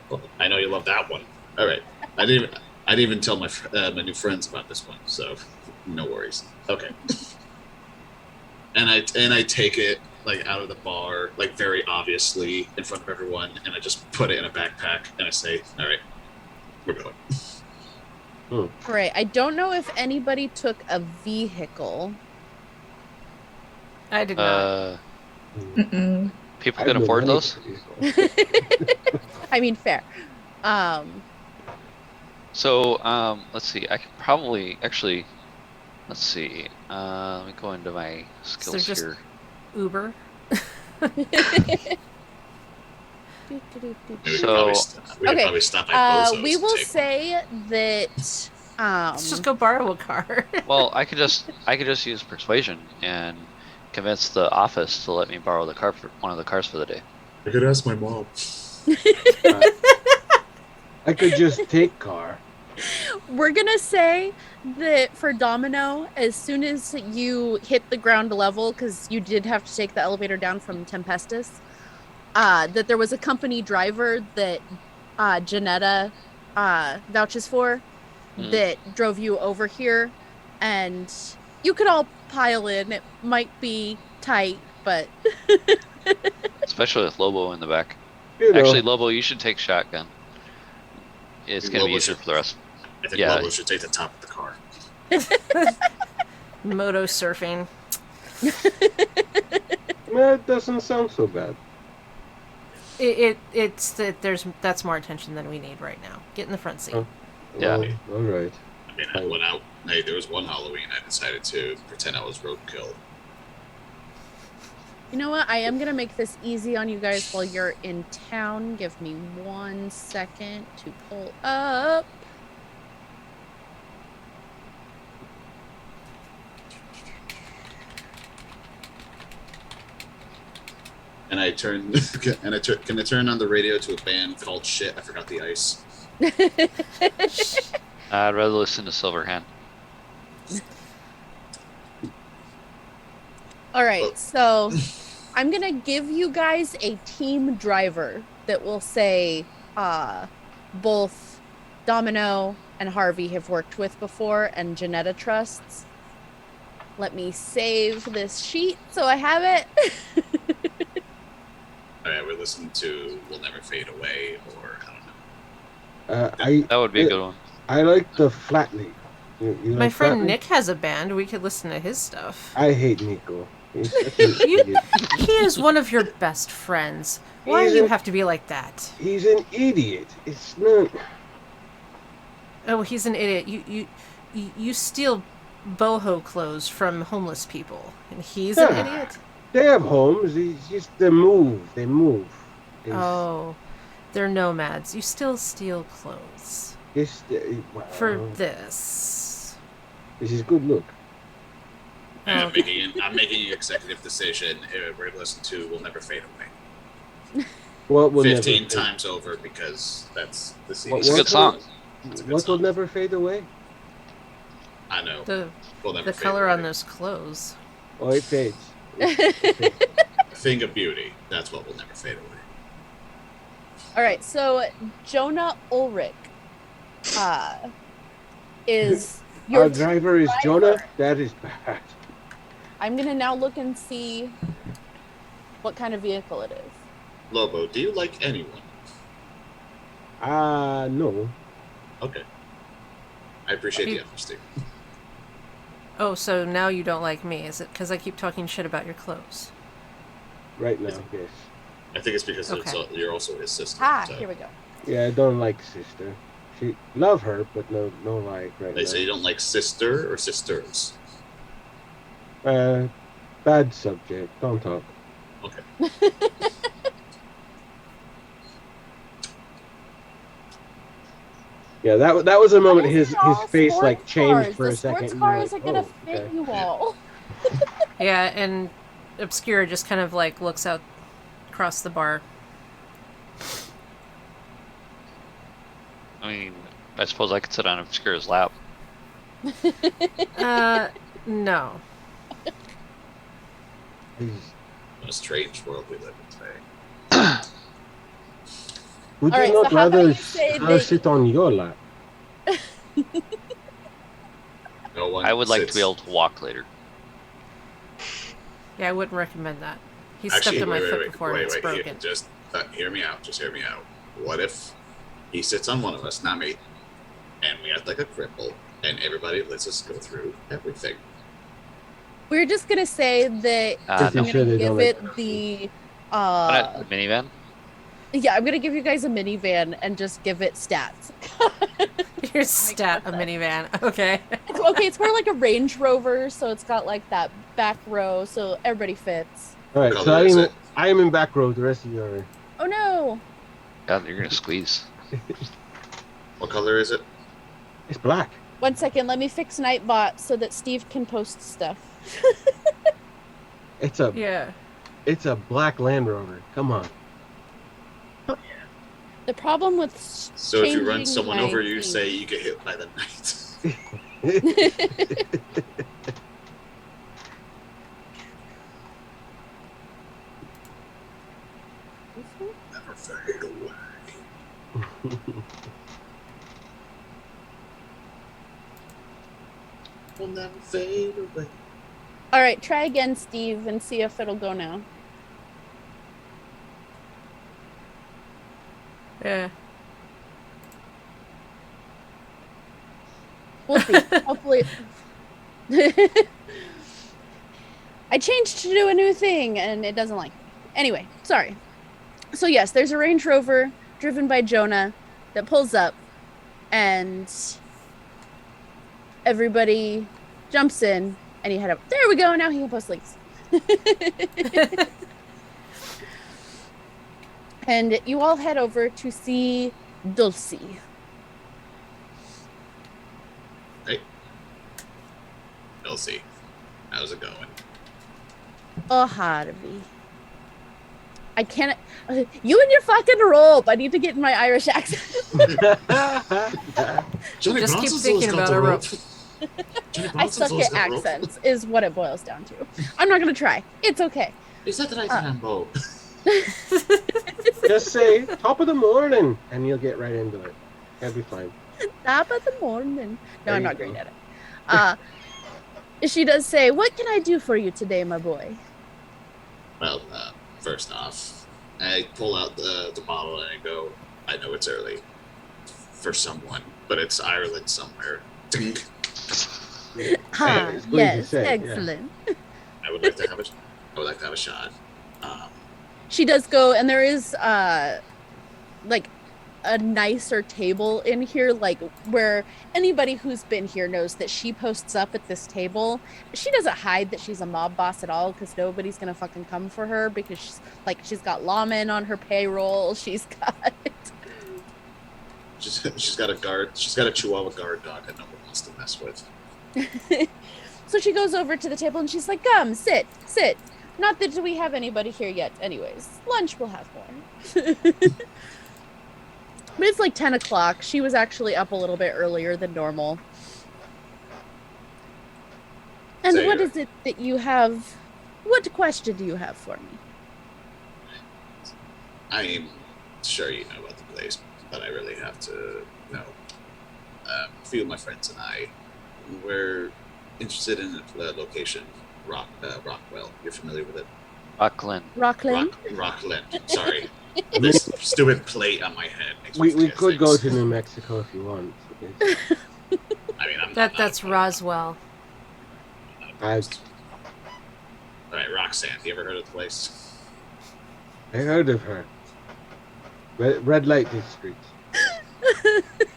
Well, I know you love that one. All right. I didn't even tell my my new friends about this one, so no worries. Okay. And I take it like out of the bar, like very obviously in front of everyone, and I just put it in a backpack and I say, "All right, we're going." All right. I don't know if anybody took a vehicle. I did not. Mm-mm. People I can have no afford money those. for vehicle. I mean, fair. So let's see. I can probably actually. Let's see. Let me go into my skills just- here. Uber. Maybe So- we could Okay, probably stop by Bozo's we and will take say that. Let's just go borrow a car. Well, I could just use persuasion and convince the office to let me borrow the car for one of the cars for the day. I could ask my mom. I could just take car. We're gonna say that for Domino, as soon as you hit the ground level, because you did have to take the elevator down from Tempestus, that there was a company driver that Janetta vouches for that drove you over here, and you could all pile in. It might be tight, but Especially with Lobo in the back. You know, Actually, Lobo, you should take shotgun. It's gonna be Lobo easier should- for the rest. I think Yeah. Lobo should take the top of the car. Moto surfing. that doesn't sound so bad. It's that that's more attention than we need right now. Get in the front seat. Oh. Yeah. Well, all right. I mean, I went out. Hey, there was one Halloween I decided to pretend I was roadkill. you know what? I am gonna make this easy on you guys while you're in town. Give me 1 second to pull up. And I turn can I turn on the radio to a band called Shit? I forgot the ice. I'd rather listen to Silverhand. All right, so I'm gonna give you guys a team driver that will say both Domino and Harvey have worked with before and Janetta trusts. Let me save this sheet so I have it. All right, we're listening to "Will Never Fade Away" or I don't know. I That would be a good one. I like the Flatley. You My like friend Flatley? Nick has a band. We could listen to his stuff. I hate Nico. He's such an You- idiot. He is one of your best friends. Why do He's you a- have to be like that? He's an idiot. It's not. Oh, he's an idiot. You steal boho clothes from homeless people, and he's an Yeah. idiot. They have homes. It's just they move. They move. Oh, they're nomads. You still steal clothes. For this. This is good look. And Oh, I'm making an executive decision. We're going to listen to "Will Never Fade Away" What will 15 never times over because that's the CD. It's a good song. It's a good What will song. never fade away? I know. the Will never the fade color away. on those clothes. Oh, it fades. A thing of beauty. That's what will never fade away. All right, so Jonah Ulrich is your Our driver is Jonah. That is bad. I'm gonna now look and see what kind of vehicle it is. Lobo, do you like anyone? No. Okay. I appreciate You- the honesty. Oh, so now you don't like me? Is it because I keep talking shit about your clothes? Right now, yes. I think it's because Okay. you're also his sister. Ah, so. here we go. Yeah, I don't like sister. She love her, but no like right They say you now. don't like sister or sisters. Bad subject. Don't talk. Okay. Yeah, that was a moment. Why is His it all face sports like changed cars? for a The second. sports and you're cars like, are gonna oh, fit okay. you all. Yeah, and Obscura just kind of like looks out across the bar. I mean, I suppose I could sit on Obscura's lap. No. What a strange world we live in today. Would All you right, not so how about rather you say her that- sit on your lap? No one. I would like to sits- be able to walk later. Yeah, I wouldn't recommend that. He stepped Actually, on my foot wait, before and it's Here, broken. just hear me out. Just hear me out. What if he sits on one of us, not me, and we act like a cripple, and everybody lets us go through everything? We're just gonna say that Uh, Pretty I'm no. sure gonna they give don't it like the Why not a minivan? yeah, I'm gonna give you guys a minivan and just give it stats. Your stat, a sense. minivan. Okay. Okay, it's more like a Range Rover, so it's got like that back row, so everybody fits. All right, What so color is it? I am in back row. The rest of you are. Oh no! God, you're gonna squeeze. What color is it? It's black. 1 second, let me fix Nightbot so that Steve can post stuff. It's a Yeah. it's a black Land Rover. Come on. The problem with So if you run changing someone my over, you theme- say you get hit by the knight. Never fade away. Will never fade away. All right, try again, Steve, and see if it'll go now. Yeah. We'll see. Hopefully. I changed to do a new thing and it doesn't like me. Anyway, sorry. So, yes, there's a Range Rover driven by Jonah that pulls up and everybody jumps in and you head up. There we go. Now he can post links. And you all head over to see Dulcie. Hey. Elsie, how's it going? Oh, Harvey. I can't. You and your fucking rope. I need to get in my Irish accent. Johnny Just keep Bronson's thinking always got about the a rope. rope. Johnny I Bronson's suck always at got the rope. accents, is what it boils down to. I'm not going to try. It's okay. Is that the right Rambo? Just say top of the morning, and you'll get right into it. That'll be fine. Top of the morning. No, There I'm you not go. great at it. She does say, "What can I do for you today, my boy?" Well, first off, I pull out the bottle and I go, I know it's early for someone, but it's Ireland somewhere. Ding. Ah, it's good to yes, say, yeah. excellent. I would like to have a shot. She does go, and there is like a nicer table in here, like where anybody who's been here knows that she posts up at this table. She doesn't hide that she's a mob boss at all because nobody's gonna fucking come for her because she's got lawmen on her payroll. She's got She's got a guard. She's got a Chihuahua guard dog that no one wants to mess with. So she goes over to the table and she's like, "Come, sit. Not that we have anybody here yet. Anyways, lunch we'll have more." But it's like 10 o'clock. She was actually up a little bit earlier than normal. And So what you're- is it that you have? What question do you have for me? I'm sure you know about the place, but I really have to know. A few of my friends and I were interested in the location, Rockwell. You're familiar with it? Auckland. Rockland? Rockland. Sorry. This stupid plate on my head makes me We forget could go things. to New Mexico if you want. I mean, That's Roswell. All right, Roxanne. You ever heard of the place? I heard of her. Red light district.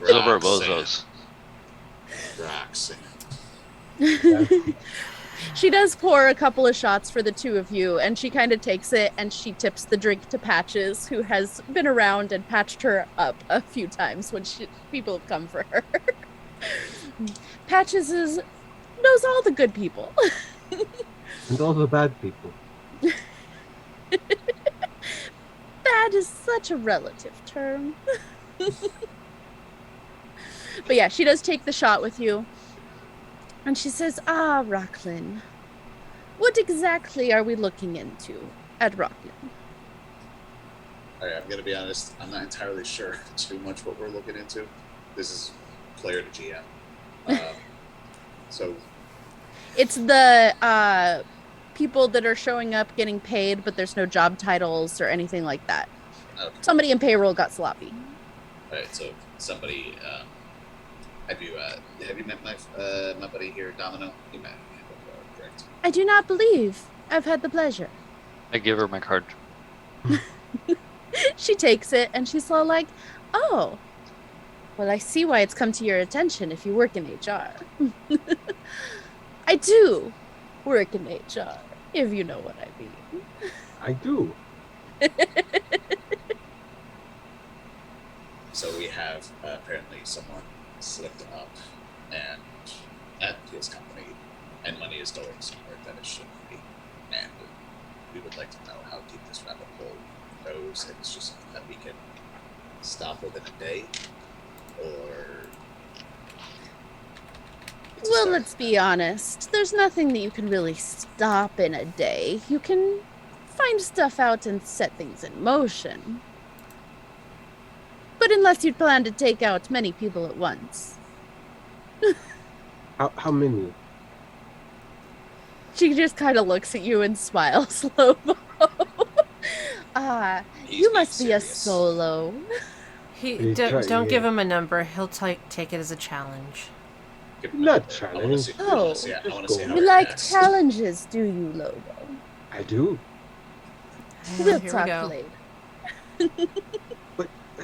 Silver Roxanne. bozos. Roxanne. She does pour a couple of shots for the two of you, and she kind of takes it and she tips the drink to Patches, who has been around and patched her up a few times when people have come for her. Patches knows all the good people. And all the bad people. Bad is such a relative term. But yeah, she does take the shot with you. And she says, "Ah, Rockland, what exactly are we looking into at Rockland?" All right, I'm gonna be honest. I'm not entirely sure too much what we're looking into. This is player to GM. So It's the people that are showing up getting paid, but there's no job titles or anything like that. okay. Somebody in payroll got sloppy. All right, so somebody. Have you met my buddy here, Domino? You met him, correct? I do not believe I've had the pleasure. I give her my card. She takes it and she's all like, "Oh, well, I see why it's come to your attention if you work in HR." I do work in HR, if you know what I mean. I do. So we have apparently someone slipped up and at his company, and money is going somewhere that it shouldn't be. And we would like to know how deep this rabbit hole goes. If it's just something that we can stop within a day, or it's a Well, start. let's be honest. There's nothing that you can really stop in a day. You can find stuff out and set things in motion. But unless you plan to take out many people at once. How many? She just kind of looks at you and smiles slow-mo. He's You being must be a serious. solo. Don't give him a number. He'll take it as a challenge. Give him a Not number. challenge. I wanna see- I Oh. wanna see how You it like reacts. challenges, do you, Lobo? I do. We'll Here we talk go. later.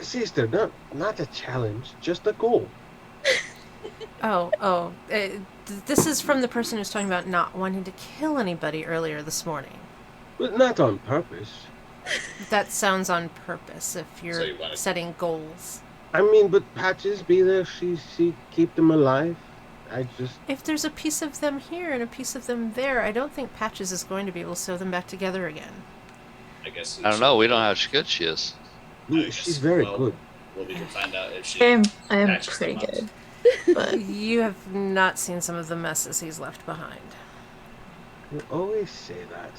Sister, not a challenge, just a goal. This is from the person who's talking about not wanting to kill anybody earlier this morning. But not on purpose. That sounds on purpose if So you're you wanna- setting goals. I mean, but Patches be there. She keep them alive. I just If there's a piece of them here and a piece of them there, I don't think Patches is going to be able to sew them back together again. I guess I don't know. We don't know how good she is. she's very well, good. Well, we can find out if she. I am patches pretty them up. good. But You have not seen some of the messes he's left behind. You always say that.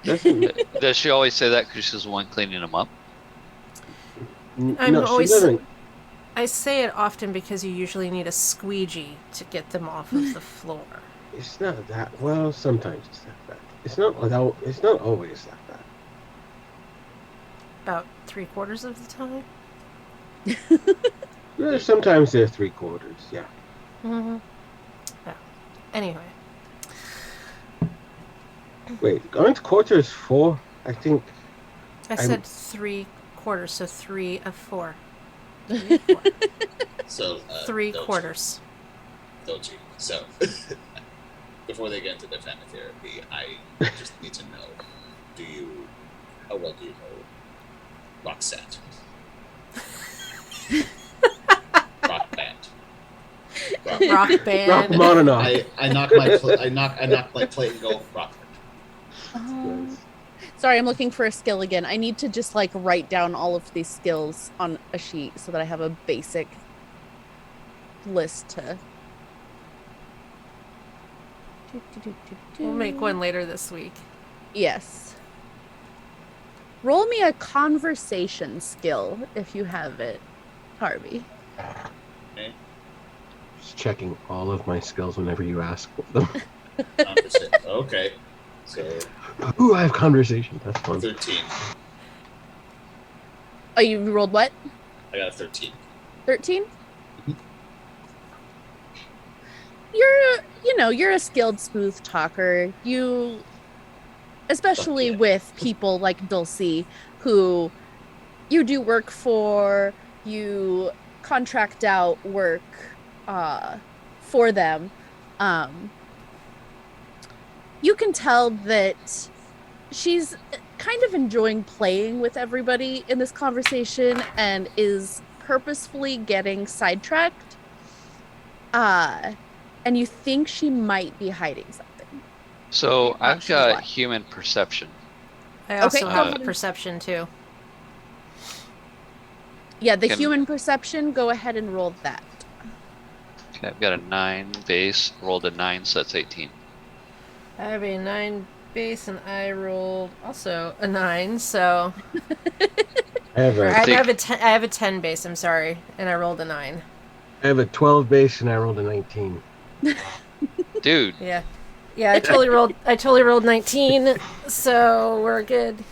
Doesn't Does she always say that because she's the one cleaning them up? I'm no, always- she doesn't. I say it often because you usually need a squeegee to get them off of the floor. It's not that. Well, sometimes it's like that. It's not without. It's not always like that. About 3/4 of the time. Yeah, sometimes they're 3/4. Yeah. Mm-hmm. Yeah. Anyway, Wait, aren't quarters 4? I think. I said 3/4. quarters, so 3 of 4. 3 of 4. So 3 Doji. quarters. Doji. So before they get into the family therapy, I just need to know: how well do you know Roxette? Rock band. Rock band. Rachmaninoff. I knock my plate and go rock band. Yes. Sorry, I'm looking for a skill again. I need to just like write down all of these skills on a sheet so that I have a basic list to. We'll make one later this week. Yes. Roll me a conversation skill if you have it, Harvey. Okay. Just checking all of my skills whenever you ask for them. Okay. So Ooh, I have conversation. That's fun. 13. Oh, you rolled what? I got a 13. 13? Mhm. You're a skilled smooth talker. You, especially Fuck yeah. with people like Dulcie, who you do work for, you contract out work for them. You can tell that she's kind of enjoying playing with everybody in this conversation and is purposefully getting sidetracked. And you think she might be hiding something. So You're not I've sure got why. human perception. I also Okay, have go ahead. perception too. Yeah, the Can- human perception, go ahead and roll that. Okay, I've got a 9 base, rolled a 9, so that's 18. I have a 9 base and I rolled also a 9, so I have or a I think- have a 10, I have a 10 base, I'm sorry, and I rolled a 9. 12 base and I rolled a 19. Dude, Yeah. Yeah, I totally rolled 19, so we're good.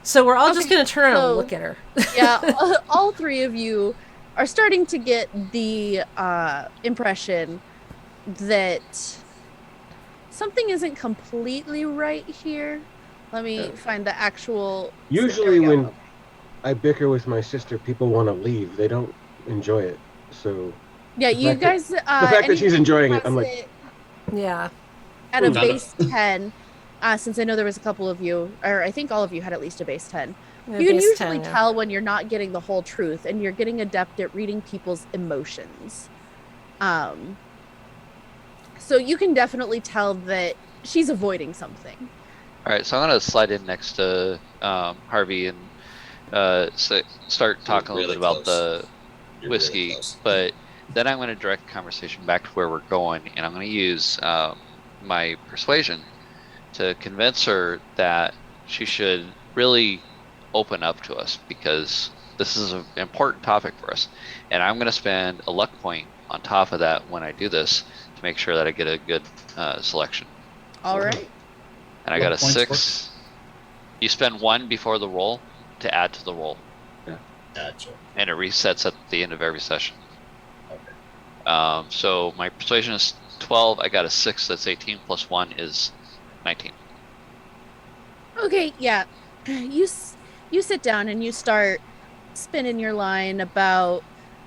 So we're all just Okay, going to turn around so- and look at her. Yeah, all three of you are starting to get the impression that something isn't completely right here. Let me find the actual. Usually there we go. when I bicker with my sister, people want to leave. They don't enjoy it. So Yeah, the you fact that- guys. the fact that she's enjoying it, I'm like, it Yeah. at a Ooh, base 10. Since I know there was a couple of you, or I think all of you had at least a base 10. Yeah, You can base usually 10, yeah. tell when you're not getting the whole truth and you're getting adept at reading people's emotions. So you can definitely tell that she's avoiding something. all right, so I'm gonna slide in next to Harvey and start talking a little really bit about close. the You're whiskey, really close. but then I'm going to direct the conversation back to where we're going, and I'm going to use my persuasion to convince her that she should really open up to us because this is an important topic for us. And I'm going to spend a luck point on top of that when I do this to make sure that I get a good selection. All right. And I got a Luck points 6. You spend 1 before the roll to add to the roll, Gotcha. and it resets at the end of every session. Okay. So my persuasion is 12. I got a 6. That's 18 plus 1 is 19. Okay, yeah. You sit down and you start spinning your line about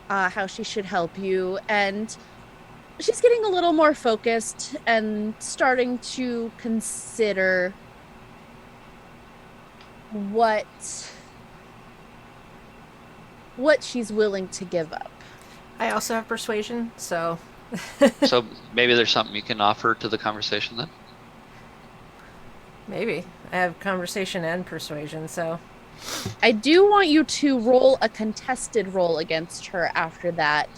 how she should help you, and she's getting a little more focused and starting to consider what she's willing to give up. I also have persuasion, so So maybe there's something you can offer to the conversation then? maybe. I have conversation and persuasion, so I do want you to roll a contested roll against her after that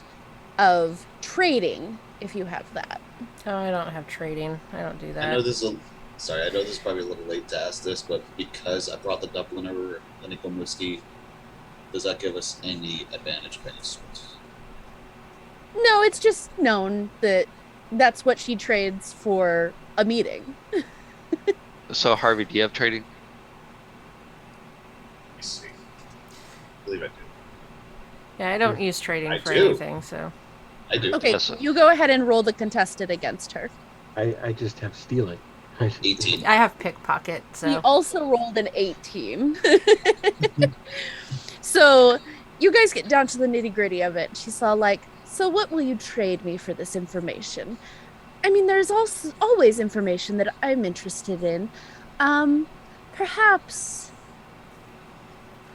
of trading, if you have that. oh, I don't have trading. I don't do that. I know this is sorry, I know this is probably a little late to ask this, but because I brought the Dubliner clinical whiskey, does that give us any advantage of any sort? No, it's just known that that's what she trades for a meeting. So Harvey, do you have trading? Let me see. I believe I do. Yeah, I don't use trading I for do. anything, so I do. Okay, Yes, sir. you go ahead and roll the contested against her. I just have stealing. 18. I have pickpocket, He so also rolled an 18. So you guys get down to the nitty gritty of it. She's all like, so what will you trade me for this information? I mean, there's also always information that I'm interested in. Um, perhaps,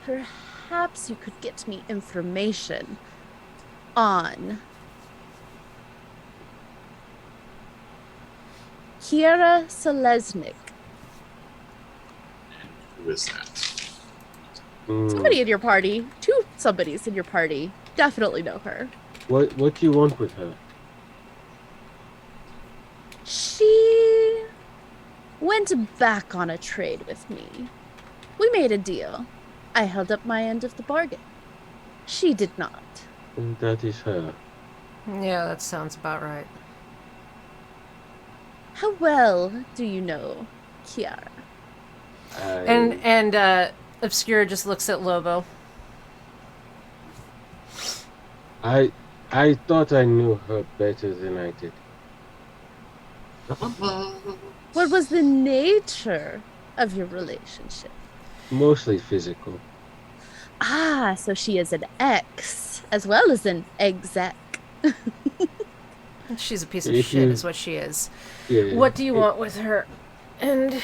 perhaps you could get me information on Kiera Selesnik. Who is that? Somebody in your party, two somebodies in your party, definitely know her. What do you want with her? She went back on a trade with me. We made a deal. I held up my end of the bargain. She did not. And that is her. yeah, that sounds about right. How well do you know Kiara? And Obscura just looks at Lobo. I thought I knew her better than I did. What was the nature of your relationship? Mostly physical. Ah, so she is an ex as well as an exec. She's a piece of If shit, you- is what she is. Yeah. What do you want with her? And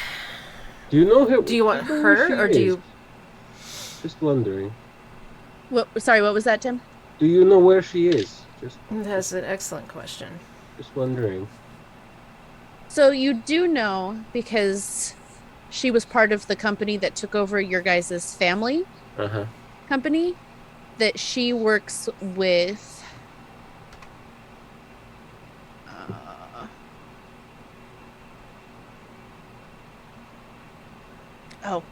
Do you know her? do you want know where her, she or do is? you... Just wondering. Sorry, what was that, Tim? Do you know where she is? That's an excellent question. Just wondering. So you do know because she was part of the company that took over your guys' family Uh-huh. company, that she works with oh,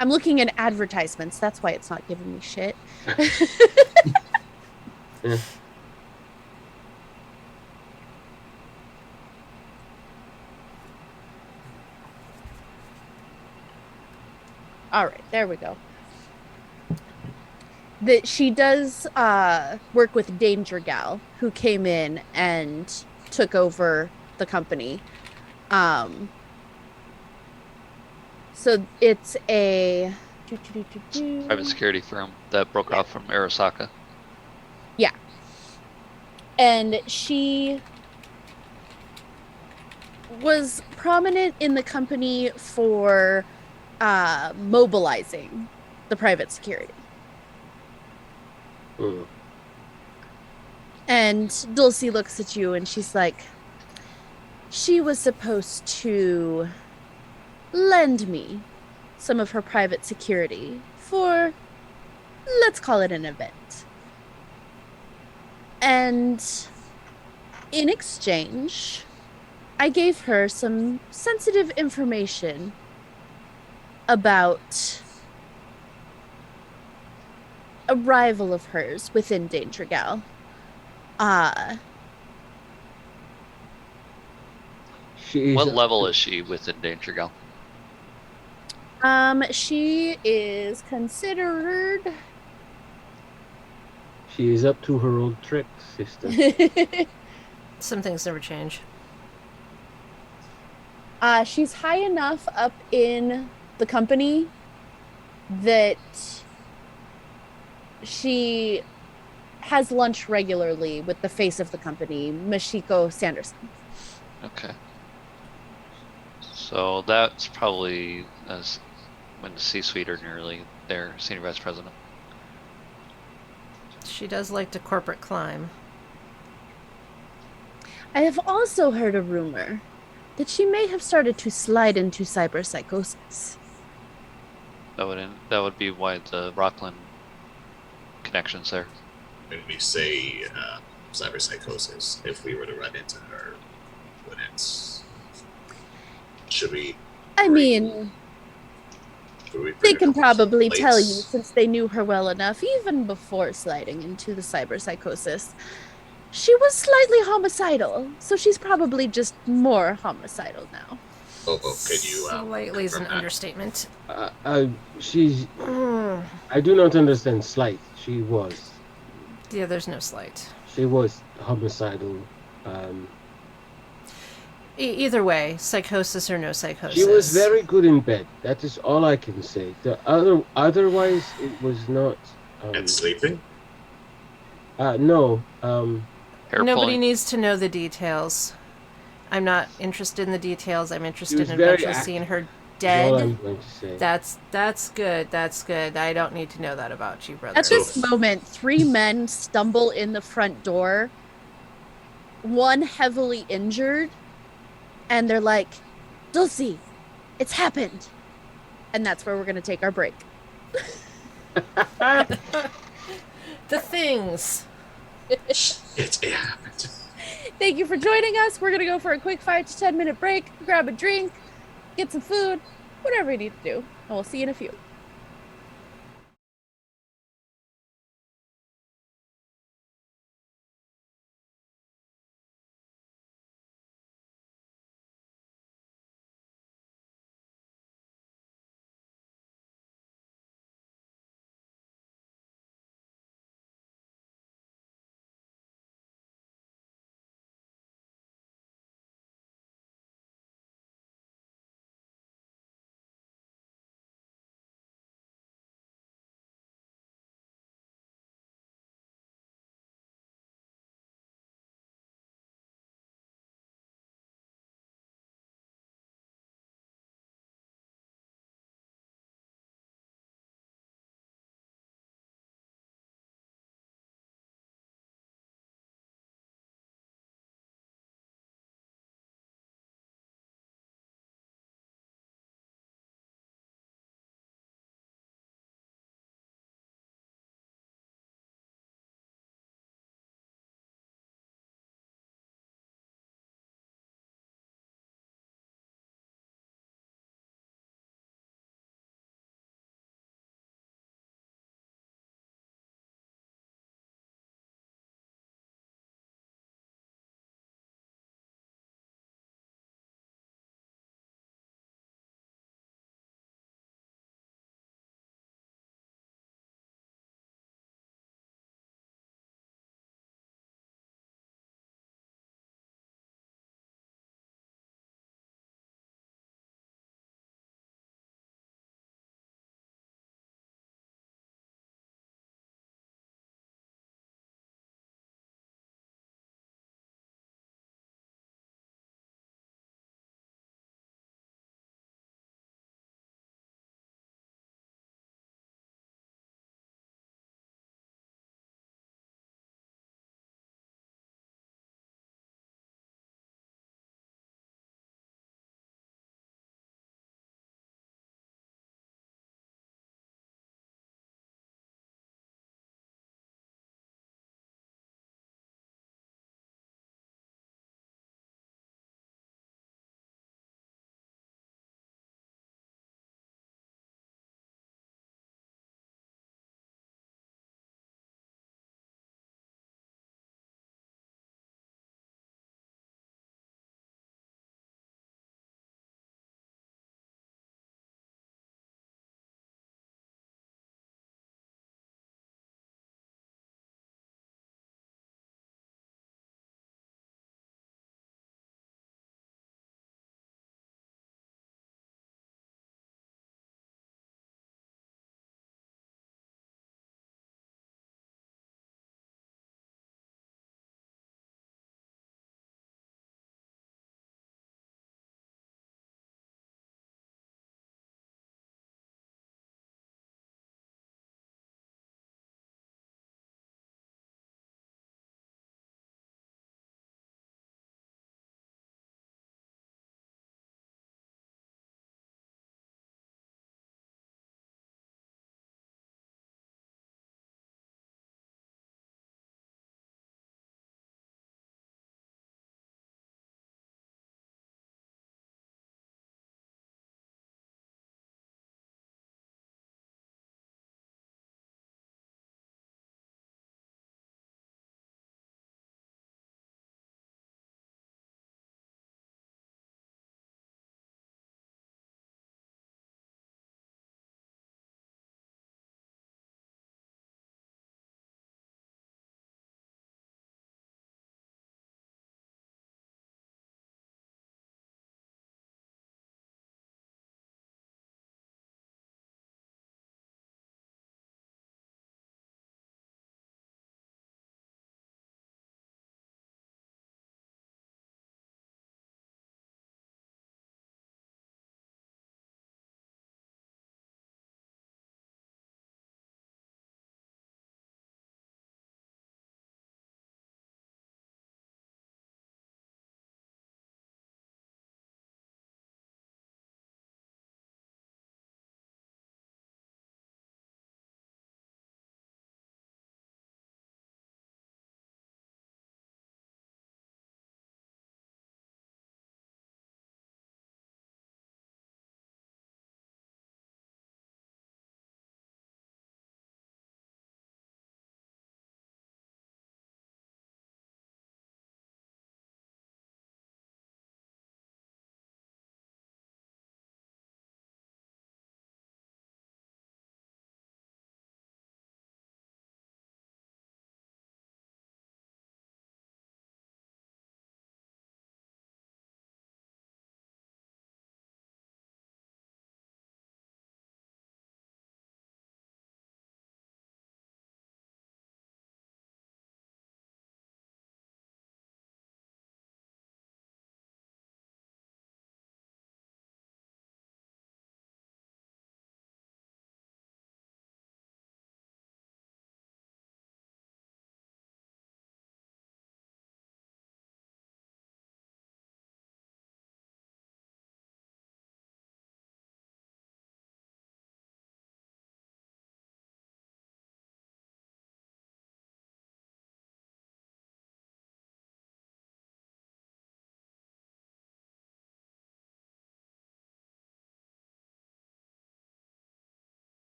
I'm looking at advertisements. That's why it's not giving me shit. Yeah. All right, there we go. That she does work with Danger Gal, who came in and took over the company. So it's a Private security firm that broke off from Arasaka. and she was prominent in the company for mobilizing the private security. Mm. And Dulcie looks at you and she's like, she was supposed to lend me some of her private security for, let's call it an event. And in exchange, I gave her some sensitive information about a rival of hers within Danger Gal. She is What up level to- is she within Danger Gal? She is considered She is up to her old tricks, sister. Some things never change. she's high enough up in the company that she has lunch regularly with the face of the company, Mashiko Sanderson. Okay. So that's probably when the C-suite are nearly their senior vice president. She does like to corporate climb. I have also heard a rumor that she may have started to slide into cyberpsychosis. That would be why the Rockland connections there. When we say cyberpsychosis, if we were to run into her, should we? I mean, Should we they bring can her probably plates? tell you, since they knew her well enough, even before sliding into the cyberpsychosis. She was slightly homicidal, so she's probably just more homicidal now. Oh, can you? Slightly is an confirm that? understatement. She's. Mm. I do not understand slight. She was. Yeah, there's no slight. She was homicidal. Either way, psychosis or no psychosis. She was very good in bed. That is all I can say. Otherwise, it was not. And sleeping? No. Hair Nobody pulling. needs to know the details. I'm not interested in the details. I'm She interested was in very eventually seeing active. her Is all dead. I'm going to say. That's good. That's good. I don't need to know that about you, brother. At this So- moment, three men stumble in the front door, one heavily injured, and they're like, Dulcie, it's happened. And that's where we're going to take our break. The things. It happened. Thank you for joining us. We're going to go for a quick 5 to 10 minute break, grab a drink, get some food, whatever you need to do. And we'll see you in a few.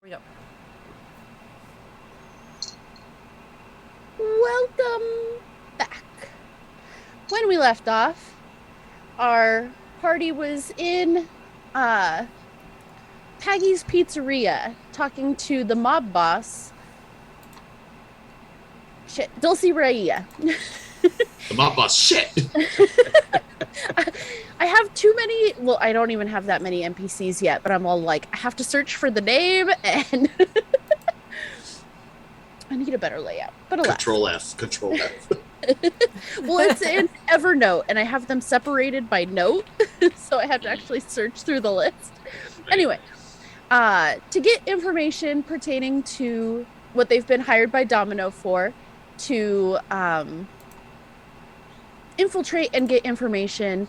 we go. Welcome back. When we left off, our party was in Paggy's Pizzeria talking to the mob boss. Shit, Dulcie Raya. The mob boss. Shit. I have too many. Well, I don't even have that many NPCs yet, but I'm all like, I have to search for the name and I need a better layout. But alas. Control F. Control F. Well, it's in Evernote and I have them separated by note. So I have to actually search through the list. Right. Anyway, to get information pertaining to what they've been hired by Domino for, to infiltrate and get information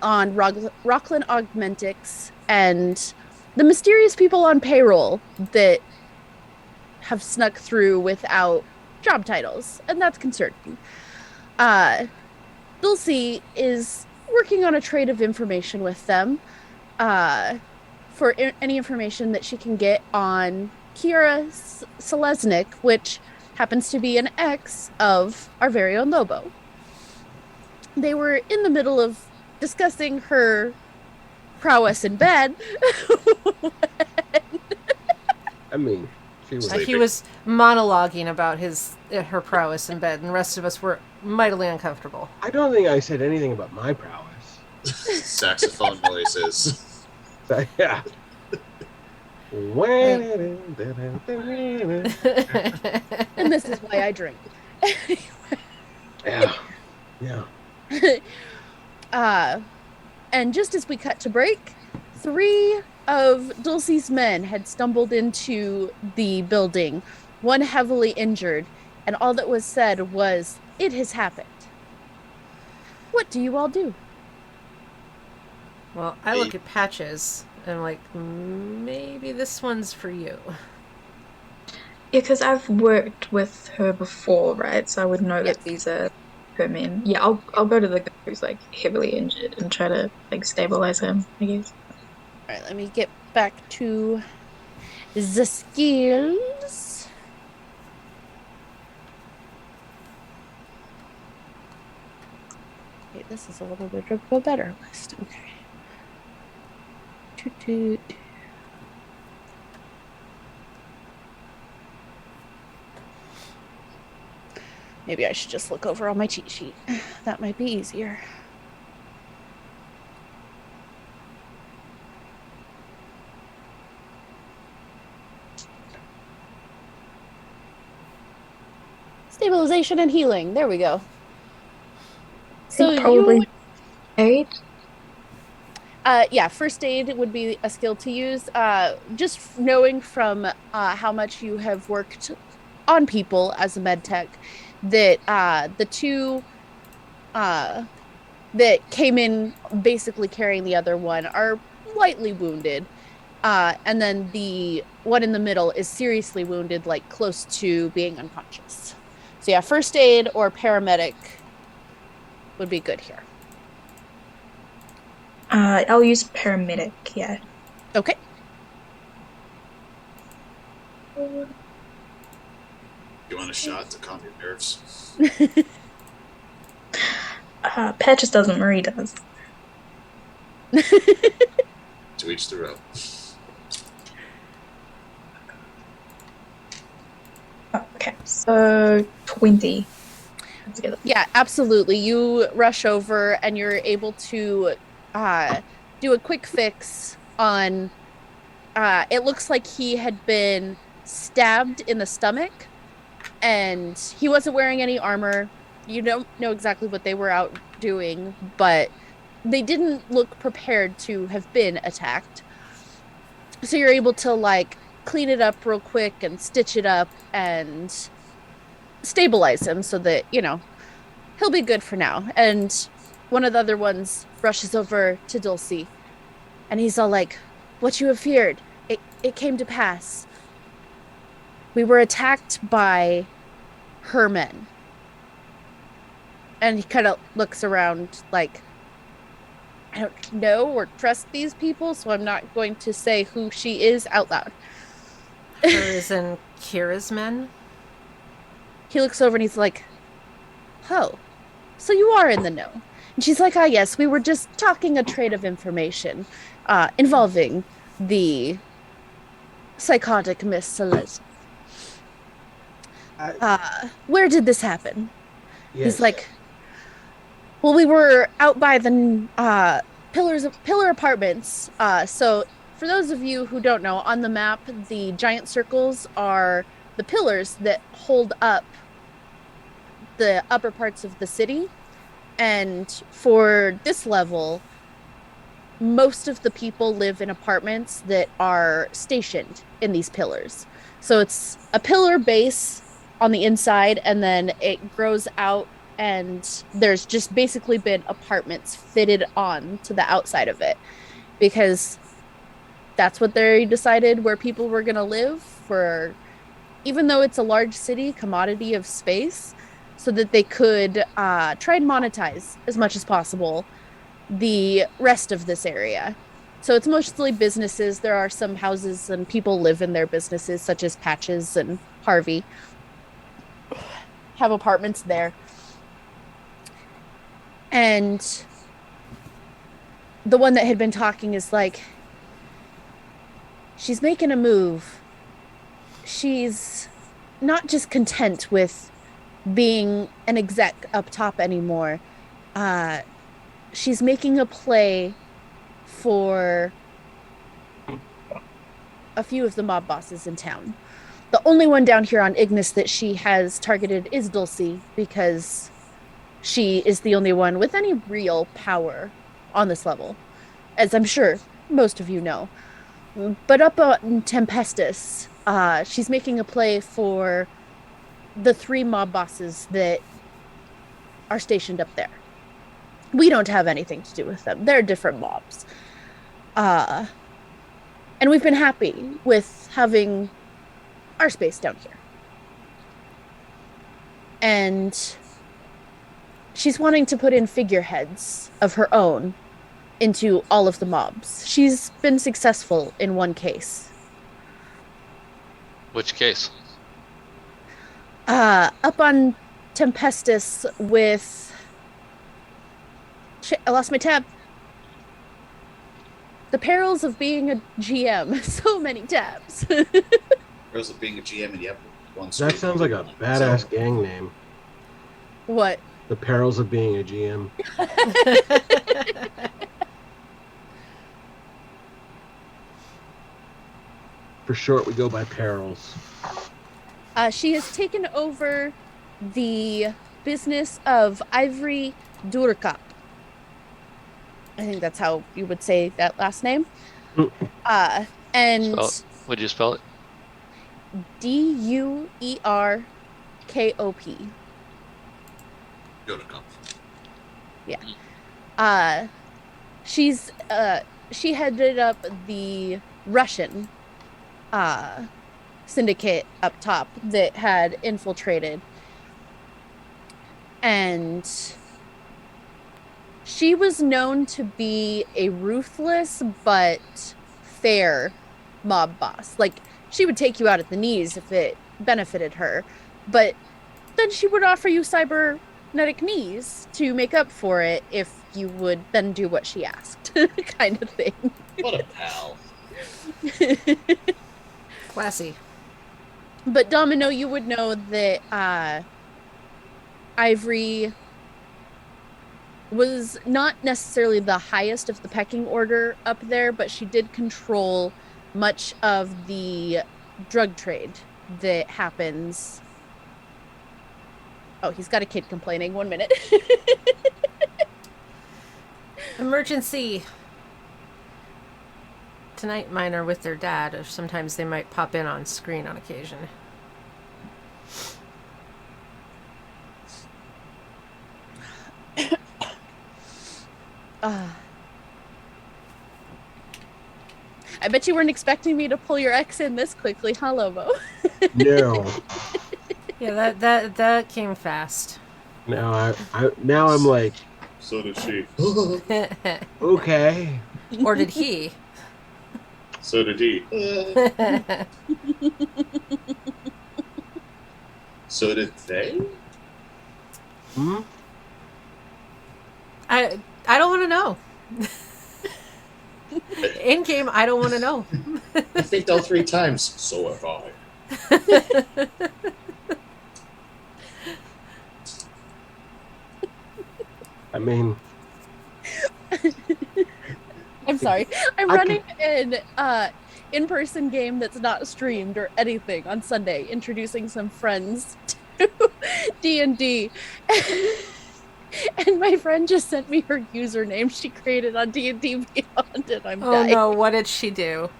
on Rockland Augmentics and the mysterious people on payroll that have snuck through without job titles, and that's concerning. Dulcie is working on a trade of information with them for any information that she can get on Kira Selesnik, which happens to be an ex of our very own Lobo. They were in the middle of discussing her prowess in bed. I mean, she was. He was monologuing about her prowess in bed, and the rest of us were mightily uncomfortable. I don't think I said anything about my prowess. Saxophone noises. So, yeah. And this is why I drink. Yeah. Yeah. And just as we cut to break, 3 of Dulcie's men had stumbled into the building, one heavily injured, and all that was said was, "It has happened." What do you all do? Well, I look at Patches and I'm like, maybe this one's for you. Yeah, because I've worked with her before, right? So I would know Yes. that these are her men. Yeah, I'll go to the guy who's like heavily injured and try to like stabilize him, I guess. All right, let me get back to the skills. Okay, this is a little bit of a better list. Okay. Toot, toot. Maybe I should just look over on my cheat sheet. That might be easier. Stabilization and healing. There we go. So Probably aid. Yeah, first aid would be a skill to use. Just knowing from how much you have worked on people as a med tech, that the 2 that came in basically carrying the other one are lightly wounded. And then the one in the middle is seriously wounded, like close to being unconscious. So yeah, first aid or paramedic would be good here. I'll use paramedic, yeah. Okay. You want a shot to calm your nerves? Patches doesn't, Marie does. To each their own. Okay, so 20. Together. Yeah, absolutely. You rush over and you're able to do a quick fix on. It looks like he had been stabbed in the stomach, and he wasn't wearing any armor. You don't know exactly what they were out doing, but they didn't look prepared to have been attacked. So you're able to like clean it up real quick and stitch it up and stabilize him so that, you know, he'll be good for now. And one of the other ones rushes over to Dulcie and he's all like, "What you have feared, it came to pass. We were attacked by her men." And he kind of looks around like, "I don't know or trust these people, so I'm not going to say who she is out loud." Hers and Kira's men? He looks over and he's like, "Oh, so you are in the know." And she's like, "Ah, yes, we were just talking a trade of information involving the psychotic Miss Celeste. Where did this happen?" Yes. He's like, "Well, we were out by the pillar apartments. So for those of you who don't know, on the map, the giant circles are the pillars that hold up the upper parts of the city. And for this level, most of the people live in apartments that are stationed in these pillars. So it's a pillar base on the inside, and then it grows out, and there's just basically been apartments fitted on to the outside of it because that's what they decided where people were going to live for, even though it's a large city, commodity of space, so that they could try and monetize as much as possible the rest of this area. So it's mostly businesses. There are some houses and people live in their businesses, such as Patches and Harvey have apartments there. And the one that had been talking is like, she's making a move. She's not just content with being an exec up top anymore. She's making a play for a few of the mob bosses in town. The only one down here on Ignis that she has targeted is Dulcie, because she is the only one with any real power on this level, as I'm sure most of you know. But up on Tempestus, she's making a play for the 3 mob bosses that are stationed up there. We don't have anything to do with them. They're different mobs. And we've been happy with having our space down here. And she's wanting to put in figureheads of her own into all of the mobs. She's been successful in one case. Which case? Up on Tempestus with... Shit, I lost my tab. The perils of being a GM. So many tabs. Perils of being a GM, and you have one. That sounds like a badass gang name. What? The Perils of Being a GM. For short, we go by Perils. She has taken over the business of Ivory Durkap. I think that's how you would say that last name. And Would you spell it? Duerkop. Go. Yeah. She headed up the Russian syndicate up top that had infiltrated, and she was known to be a ruthless but fair mob boss. Like, she would take you out at the knees if it benefited her, but then she would offer you cybernetic knees to make up for it if you would then do what she asked, kind of thing. What a pal. Classy. But Domino, you would know that Ivory was not necessarily the highest of the pecking order up there, but she did control much of the drug trade that happens. Oh, he's got a kid complaining. 1 minute. Emergency. Tonight mine are with their dad, or sometimes they might pop in on screen on occasion. I bet you weren't expecting me to pull your ex in this quickly, huh, Lobo? No. Yeah, that came fast. Now I'm like, So did she. okay. Or did he? So did he. So did they? Hmm? I don't want to know. In game, I don't want to know. I think all 3 times. So have I. I mean, I'm sorry. I'm I running an in-person game that's not streamed or anything on Sunday, introducing some friends to D&D. And my friend just sent me her username she created on D&D Beyond, and I'm Oh dying. no, what did she do?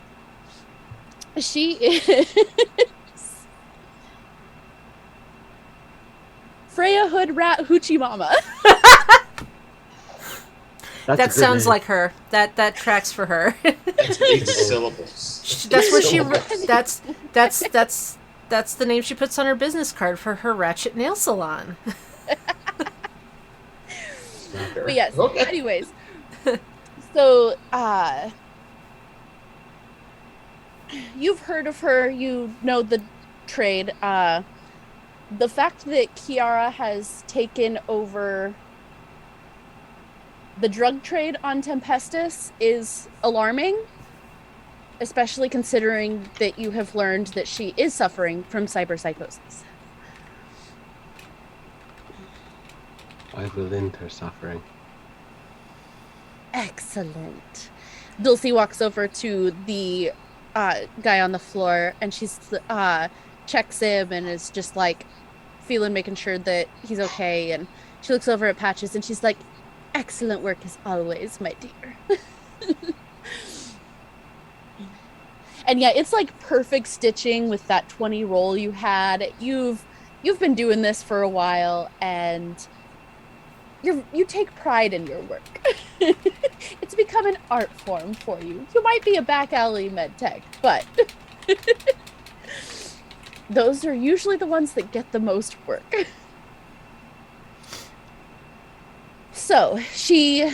She is Freya Hood Rat Hoochie Mama. that's That a good sounds name. like her. That tracks for her. That's 8 syllables. That's where she. Syllables. That's the name she puts on her business card for her Ratchet Nail Salon. But yes, Okay. anyways. So, you've heard of her, you know the trade. The fact that Kiara has taken over the drug trade on Tempestus is alarming, especially considering that you have learned that she is suffering from cyberpsychosis. I will end her suffering. Excellent. Dulcie walks over to the guy on the floor, and she's checks him and is just like making sure that he's okay. And she looks over at Patches and she's like, "Excellent work as always, my dear." And yeah, it's like perfect stitching with that 20 roll you had. You've been doing this for a while, and you take pride in your work. It's become an art form for you. You might be a back alley med tech, but those are usually the ones that get the most work. So she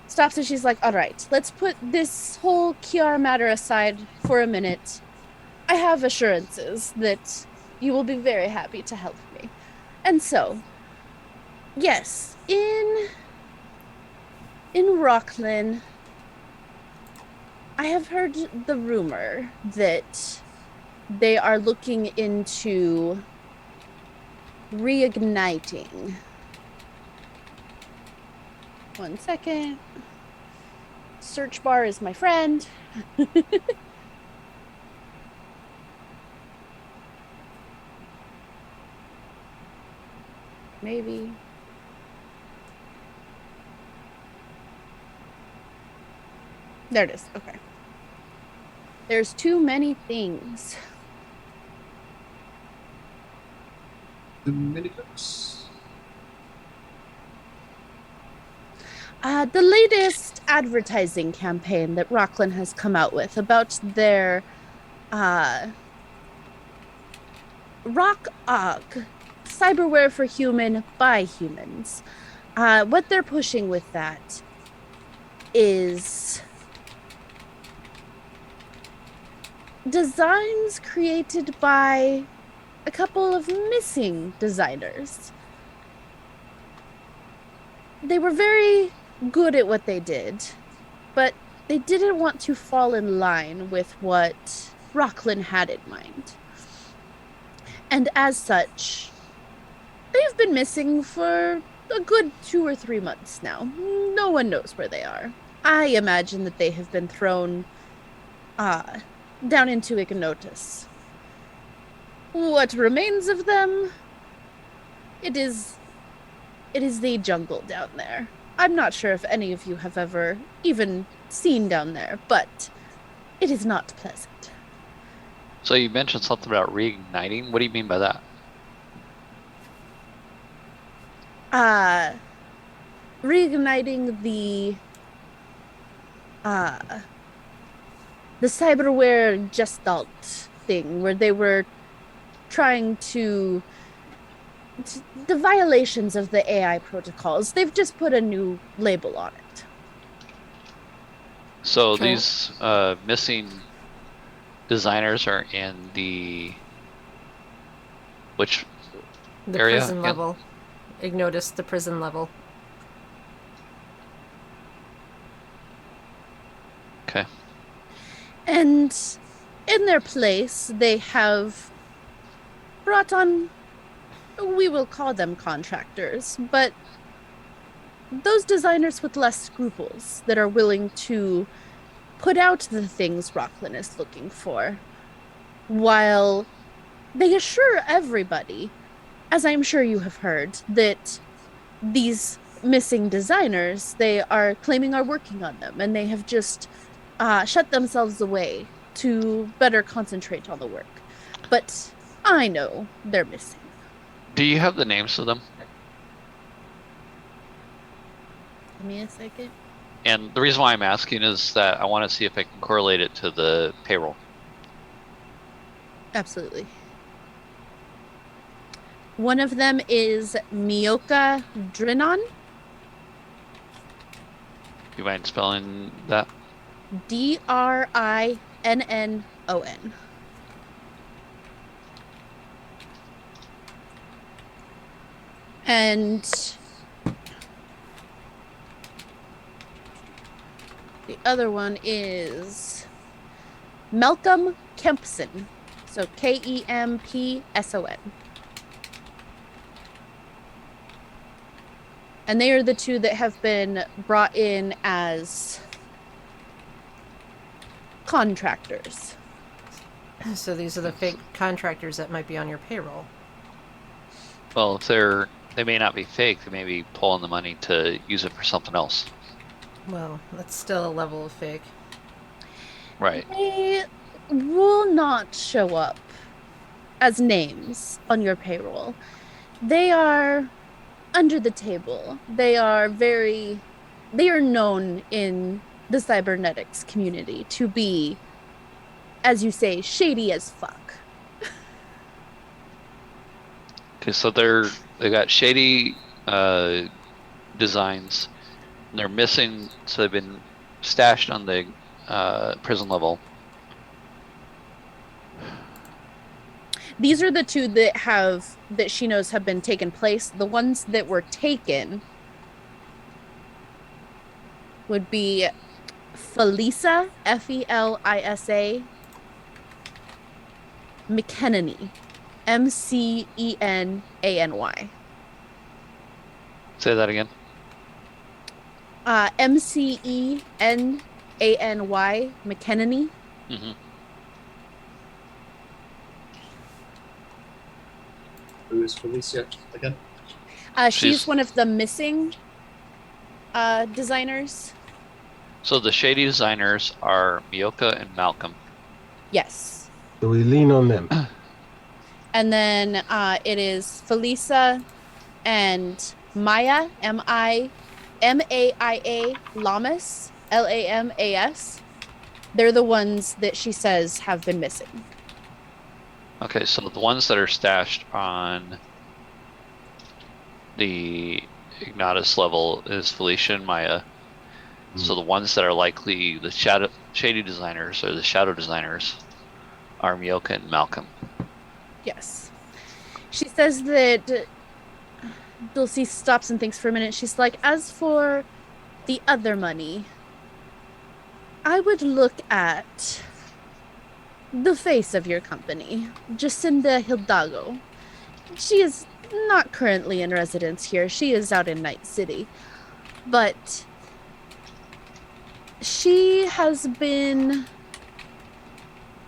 stops and she's like, "All right, let's put this whole Kiara matter aside for a minute. I have assurances that you will be very happy to help me." And so, yes, in Rockland, I have heard the rumor that they are looking into reigniting. One second. Search bar is my friend. Maybe. There it is. Okay. There's too many things. The minicooks. The latest advertising campaign that Rockland has come out with about their Rock Og, cyberware for human by humans. What they're pushing with that is designs created by a couple of missing designers. They were very good at what they did, but they didn't want to fall in line with what Rockland had in mind. And as such, they've been missing for a good 2 or 3 months now. No one knows where they are. I imagine that they have been thrown down into Ignotus. What remains of them? It is the jungle down there. I'm not sure if any of you have ever even seen down there, but it is not pleasant. So you mentioned something about reigniting. What do you mean by that? Reigniting the cyberware gestalt thing, where they were trying to the violations of the AI protocols. They've just put a new label on it. So these missing designers are in the Which The area prison again? level. Ignotus, the prison level. Okay. And in their place, they have brought on, we will call them contractors, but those designers with less scruples that are willing to put out the things Rockland is looking for, while they assure everybody, as I'm sure you have heard, that these missing designers they are claiming are working on them, and they have just shut themselves away to better concentrate on the work. But I know they're missing. Do you have the names of them? Give me a second. And the reason why I'm asking is that I want to see if I can correlate it to the payroll. Absolutely. One of them is Mioka Drinon, You mind spelling that? Drinnon. And the other one is Malcolm Kempson. So Kempson. And they are the two that have been brought in as contractors. So these are the fake contractors that might be on your payroll. Well, if they may not be fake, they may be pulling the money to use it for something else. Well, that's still a level of fake. Right. They will not show up as names on your payroll. They are under the table. They are known in the cybernetics community to be, as you say, shady as fuck. Okay, so they got shady designs. And they're missing, so they've been stashed on the prison level. These are the two that she knows have been taken place. The ones that were taken would be Felisa, Felisa, McKennany, Mcenany. Say that again. Mcenany, McKennany. Mm-hmm. Who is Felicia again? She's one of the missing designers. So the shady designers are Mioka and Malcolm. Yes. So we lean on them. And then it is Felisa and Maya, Maia Lamas, Lamas. They're the ones that she says have been missing. Okay, so the ones that are stashed on the Ignatus level is Felicia and Maya. So the ones that are likely the shady designers or the shadow designers are Mioka and Malcolm. Yes. She says that Dulcie stops and thinks for a minute. She's like, as for the other money, I would look at the face of your company, Jacinda Hidalgo. She is not currently in residence here. She is out in Night City. But she has been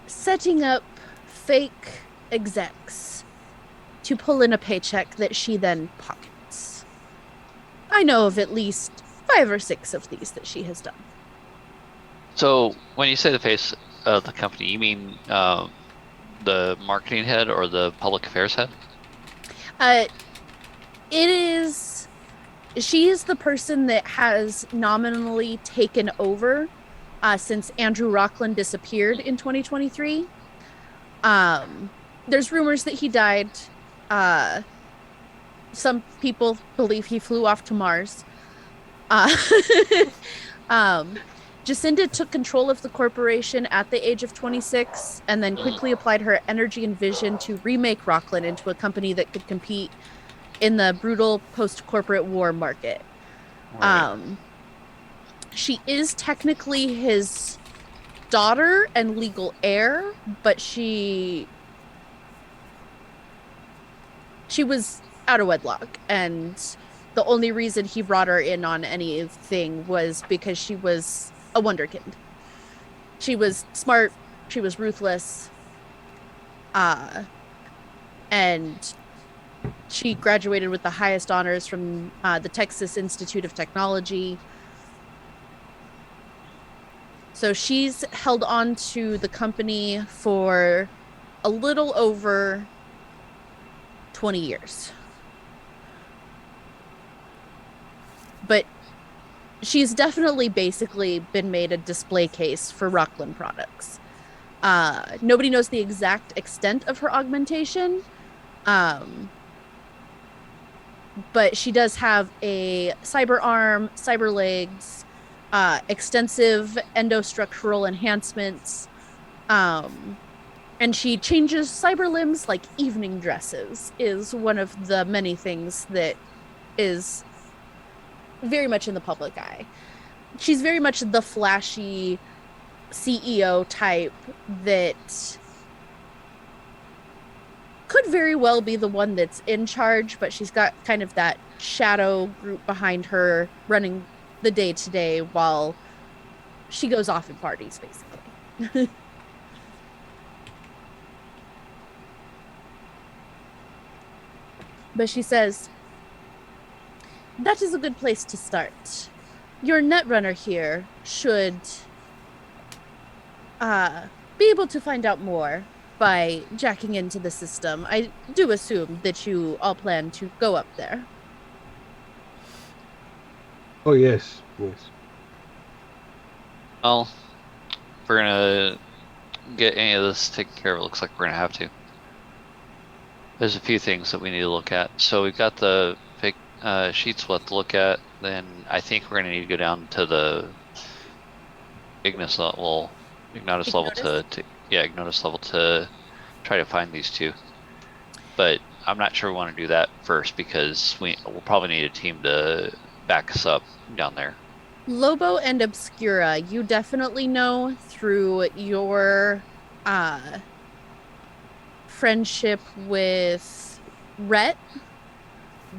setting up fake execs to pull in a paycheck that she then pockets. I know of at least 5 or 6 of these that she has done. So when you say the face of the company, you mean the marketing head or the public affairs head? She is the person that has nominally taken over since Andrew Rockland disappeared in 2023. There's rumors that he died. Some people believe he flew off to Mars. Jacinda took control of the corporation at the age of 26 and then quickly applied her energy and vision to remake Rockland into a company that could compete in the brutal post-corporate war market. Right. She is technically his daughter and legal heir, but she was out of wedlock, and the only reason he brought her in on anything was because she was a wonderkind. She was smart, she was ruthless, and she graduated with the highest honors from the Texas Institute of Technology. So she's held on to the company for a little over 20 years. But she's definitely basically been made a display case for Rockland products. Nobody knows the exact extent of her augmentation, but she does have a cyber arm, cyber legs, extensive endostructural enhancements, and she changes cyber limbs like evening dresses, is one of the many things that is very much in the public eye. She's very much the flashy CEO type that could very well be the one that's in charge, but she's got kind of that shadow group behind her running the day to day while she goes off and parties, basically. But she says, that is a good place to start. Your netrunner here should be able to find out more by jacking into the system. I do assume that you all plan to go up there. Oh, yes. Well, if we're gonna get any of this taken care of, it looks like we're gonna have to. There's a few things that we need to look at. So we've got the fake sheets we'll have to look at. Then I think we're gonna need to go down to the Ignis level to try to find these two. But I'm not sure we want to do that first because we'll probably need a team to back us up down there. Lobo and Obscura, you definitely know through your friendship with Rhett,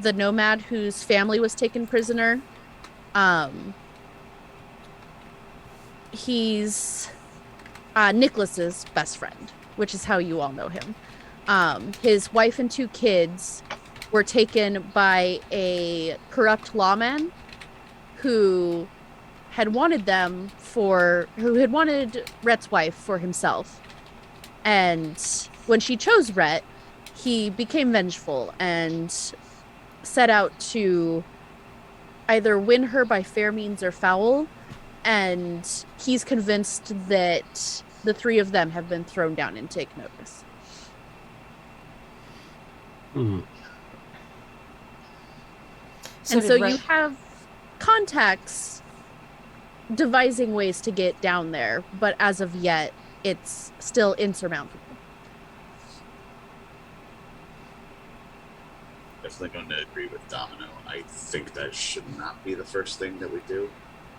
the nomad whose family was taken prisoner. He's Nicholas's best friend, which is how you all know him. His wife and 2 kids were taken by a corrupt lawman who had wanted Rhett's wife for himself. And when she chose Rhett, he became vengeful and set out to either win her by fair means or foul. And he's convinced that the 3 of them have been thrown down into Ignotus. So you have contacts devising ways to get down there, but as of yet, it's still insurmountable. Definitely going to agree with Domino. I think that should not be the first thing that we do.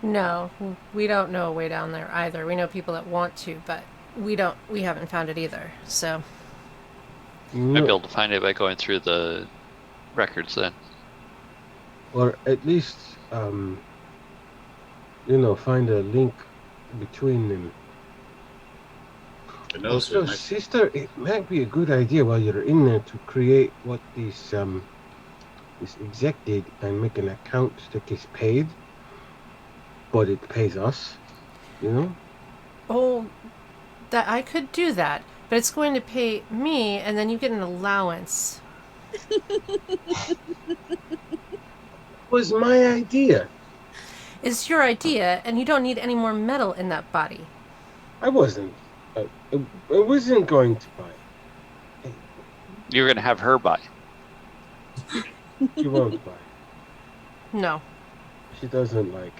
No, we don't know a way down there either. We know people that want to, but we haven't found it either. So Might be able to find it by going through the records then. Or at least, find a link between them. Also, sister, it might be a good idea while you're in there to create what this exec did and make an account that gets paid, but it pays us, Oh, that I could do that, but it's going to pay me, and then you get an allowance. Was my idea. It's your idea, and you don't need any more metal in that body. I wasn't going to buy. You're going to have her buy. She won't buy. No. She doesn't like.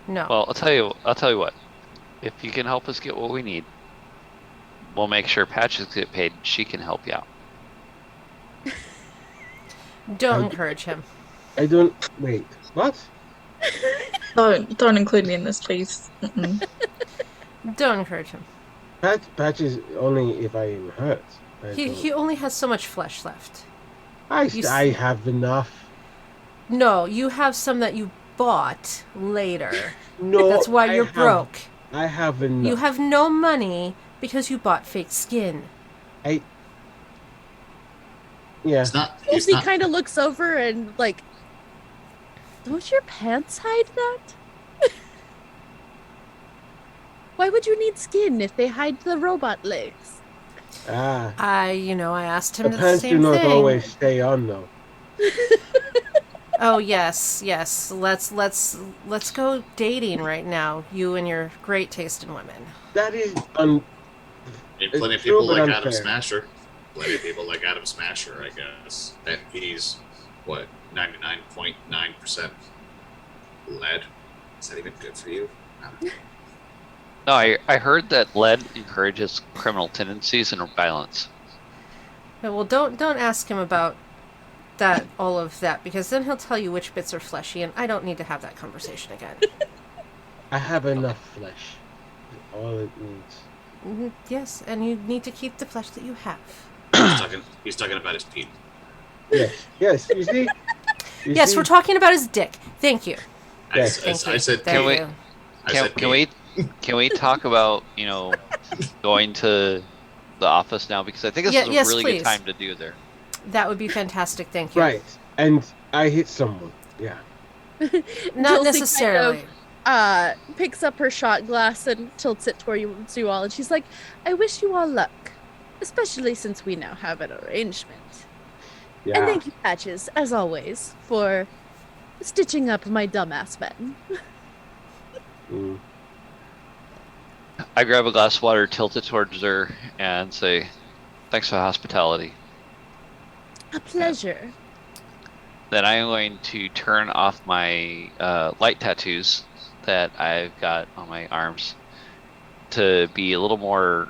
No. Well, I'll tell you what. If you can help us get what we need, we'll make sure Patches get paid. She can help you out. Don't encourage him. I don't. Wait. What? Don't include me in this, please. Mm-mm. Don't encourage him. Patches only if I am hurt. He only has so much flesh left. you I have enough. No, you have some that you bought later. No. That's why you're broke. I have enough. You have no money because you bought fake skin. Yeah. Chelsea kind of looks over and like, don't your pants hide that? Why would you need skin if they hide the robot legs? I asked him The the pants same do not thing. always stay on though. Oh yes. Let's go dating right now. You and your great taste in women. That is Plenty of people like unfair. Adam Smasher. Plenty of people like Adam Smasher, I guess. And he's, 99.9% lead? Is that even good for you? No, I heard that lead encourages criminal tendencies and violence. Yeah, well, don't ask him about all of that, because then he'll tell you which bits are fleshy, and I don't need to have that conversation again. I have enough flesh. All it needs. Yes, and you need to keep the flesh that you have. He's talking about his pee. Yes. You see. Yes, we're talking about his dick. Thank you. Yes. I said There pee. you go. Can we talk about going to the office now, because I think this is a really please. good time to do there. That would be fantastic. Thank you. Right, and I hit someone. Yeah. Not Chelsea necessarily. Picks up her shot glass and tilts it towards you all, and she's like, I wish you all luck, especially since we now have an arrangement. Yeah. And thank you, Patches, as always, for stitching up my dumbass men. I grab a glass of water, tilt it towards her, and say, "Thanks for the hospitality." A pleasure. Then I'm going to turn off my light tattoos that I've got on my arms to be a little more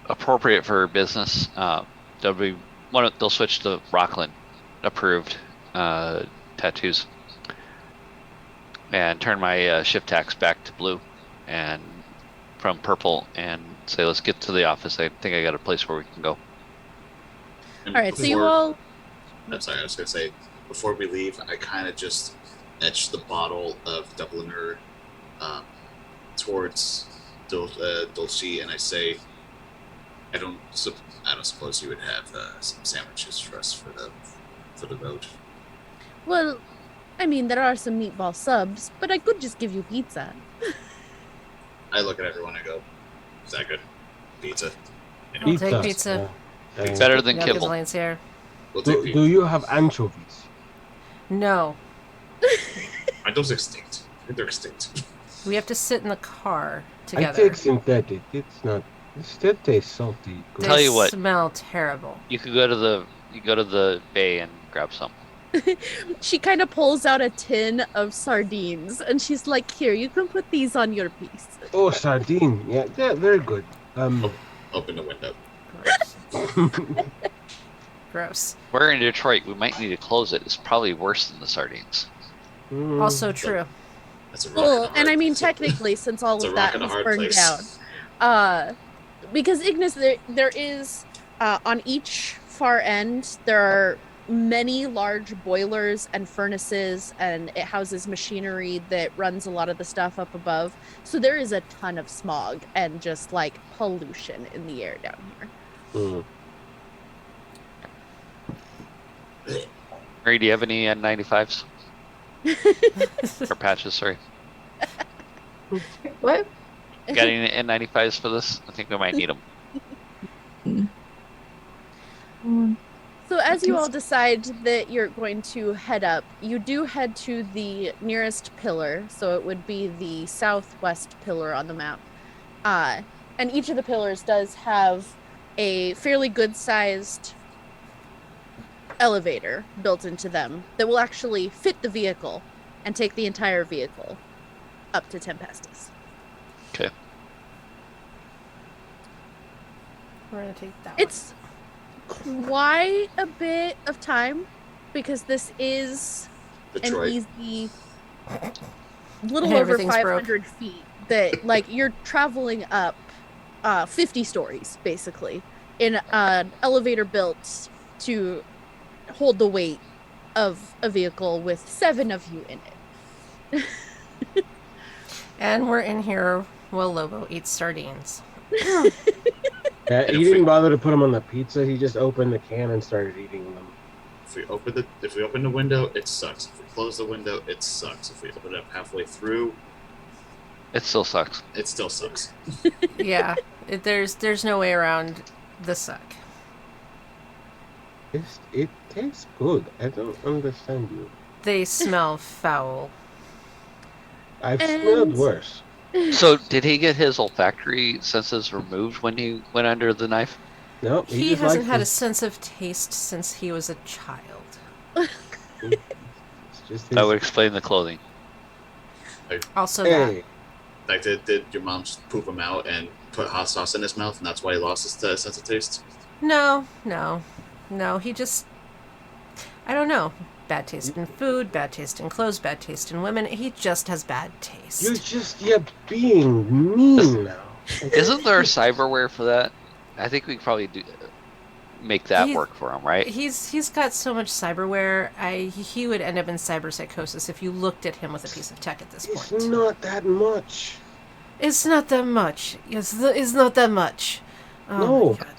appropriate for business. They'll switch to Rockland approved tattoos, and turn my shift tax back to blue and from purple, and say, let's get to the office. I think I got a place where we can go. All right, so you all... I'm sorry, I was going to say, before we leave, I kind of just etch the bottle of Dubliner towards Dulce, and I say, I don't suppose you would have some sandwiches for us for the road. Well, I mean, there are some meatball subs, but I could just give you pizza. I look at everyone and go, is that good? Pizza? I'll take pizza. It's better than Milk is kibble. Lane's here. We'll take pizza. Do you have anchovies? No. Are those extinct? I think they're extinct. We have to sit in the car I together. take synthetic. It's not. It still tastes salty. They Tell you what. smell terrible. You could go to the bay and grab some. She kind of pulls out a tin of sardines, and she's like, here, you can put these on your piece. Oh, sardine. Yeah, very good. Open the window. Gross. Gross. We're in Detroit. We might need to close it. It's probably worse than the sardines. Also true. That's a rock Well, and a and hard I mean, place. technically, since all It's a of rock that and a was hard burned place. down, because Ignis, there is on each far end there are many large boilers and furnaces, and it houses machinery that runs a lot of the stuff up above. So there is a ton of smog and just like pollution in the air down here. Mary, do you have any N95s? Or patches, sorry. What? Got any N95s for this? I think we might need them. So as you all decide that you're going to head up, you do head to the nearest pillar. So it would be the southwest pillar on the map. And each of the pillars does have a fairly good-sized elevator built into them that will actually fit the vehicle and take the entire vehicle up to Tempestus. Okay. We're gonna take that. It's quite a bit of time because this is Detroit. an easy little over Everything's 500 feet that like you're traveling up 50 stories basically in an elevator built to hold the weight of a vehicle with 7 of you in it. And we're in here while Lobo eats sardines. Yeah, he didn't bother to put them on the pizza. He just opened the can and started eating them. If we open the window, it sucks. If we close the window, it sucks. If we open it up halfway through, It still sucks. it still sucks. Yeah, there's no way around the suck. It tastes good. I don't understand you. They smell foul. I've And- smelled worse. So, did he get his olfactory senses removed when he went under the knife? No, He just hasn't likes had a it. sense of taste since he was a child. It's just That his... would explain the clothing. Also Hey, Like, did your mom just poop him out and put hot sauce in his mouth, and that's why he lost his sense of taste? that. No. He just, I don't know. Bad taste in food, bad taste in clothes, bad taste in women. He just has bad taste. you're being mean now. Isn't there cyberware for that? I think we could probably make that work for him, right? He's got so much cyberware. He would end up in cyberpsychosis if you looked at him with a piece of tech at this It's point. not that much. It's not that much. It's not that much. Oh No. my God.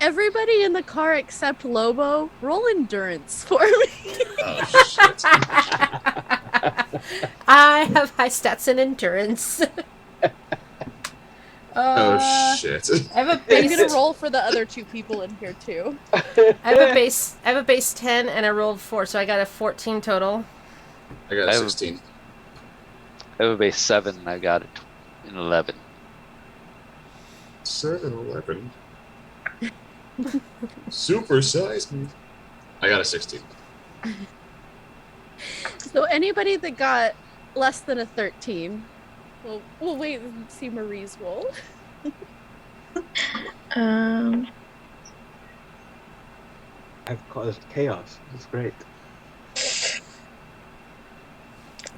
Everybody in the car except Lobo, roll endurance for me. Oh shit! I have high stats in endurance. Oh shit! I have a I'm base. gonna roll for the other 2 people in here too. I have a base 10 and I rolled 4, so I got a 14 total. I got I a have- 16. I have a base 7, and I got it in 11. 7-11. Super size me. I got a 16. So anybody that got less than a 13, we'll wait and see Marie's roll. I've caused chaos. It's great.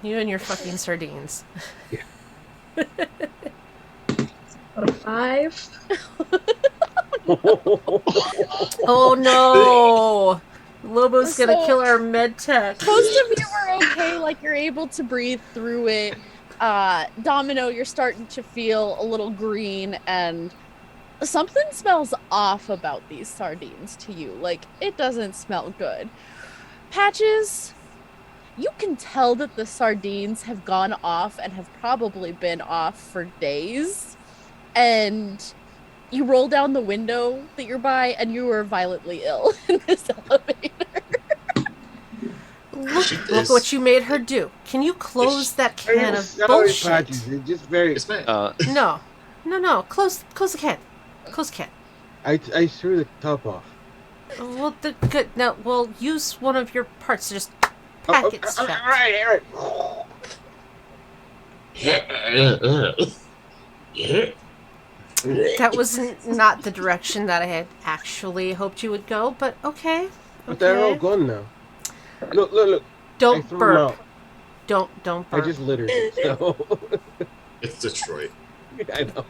You and your fucking sardines. What, a 5? Oh no! Lobo's gonna So- kill our med tech. Most of you are okay, like you're able to breathe through it. Domino, you're starting to feel a little green, and something smells off about these sardines to you. Like, it doesn't smell good. Patches, you can tell that the sardines have gone off and have probably been off for days. And you roll down the window that you're by, and you are violently ill in this elevator. Look what you made her do. Can you close that can of Sorry, bullshit? Patches. It's just very. It's me. No. Close the can. Close the can. I threw the top off. Well, good. Now, we'll use one of your parts to just pack it All shut. right, Eric. That was not the direction that I had actually hoped you would go, but okay. But they're all Okay. gone now. Look. I Don't threw them burp. out. Don't I burp. just littered it. So It's Detroit. I know.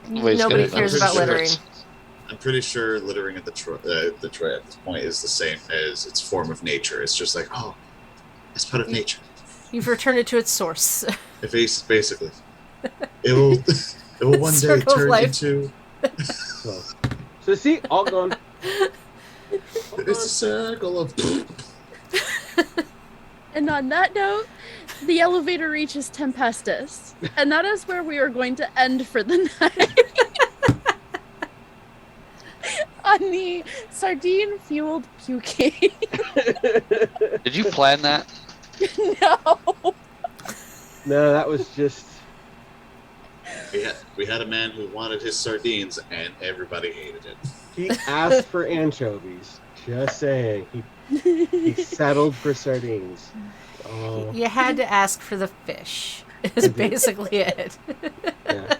Nobody's Nobody gonna cares notice about the littering. difference. I'm pretty sure littering at Detroit at this point is the same as its form of nature. It's just like, oh, it's part of nature. You've returned it to its source. Basically, it will one day Circle of turn life. into. So see, all gone. It's a circle of. And on that note, the elevator reaches Tempestus. And that is where we are going to end for the night. On the sardine-fueled puking. Did you plan that? No. No, that was just. We had a man who wanted his sardines, and everybody hated it. He asked for anchovies. Just saying. He settled for sardines. Oh, You had to ask for the fish. Is basically it. yeah.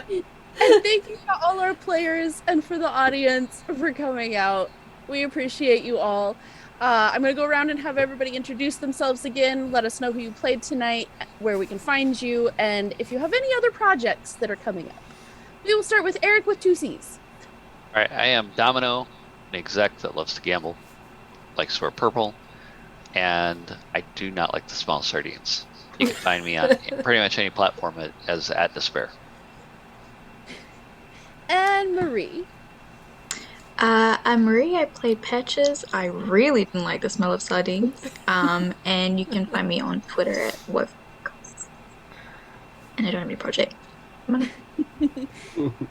And thank you to all our players and for the audience for coming out. We appreciate you all. I'm going to go around and have everybody introduce themselves again. Let us know who you played tonight, where we can find you, and if you have any other projects that are coming up. We will start with Eric with 2 C's. All right, I am Domino, an exec that loves to gamble, likes to wear purple, and I do not like the smell of sardines. You can find me on pretty much any platform as @despair. And Marie. I'm Marie. I played Patches. I really didn't like the smell of sardines. And you can find me on Twitter at what. And I don't have any project.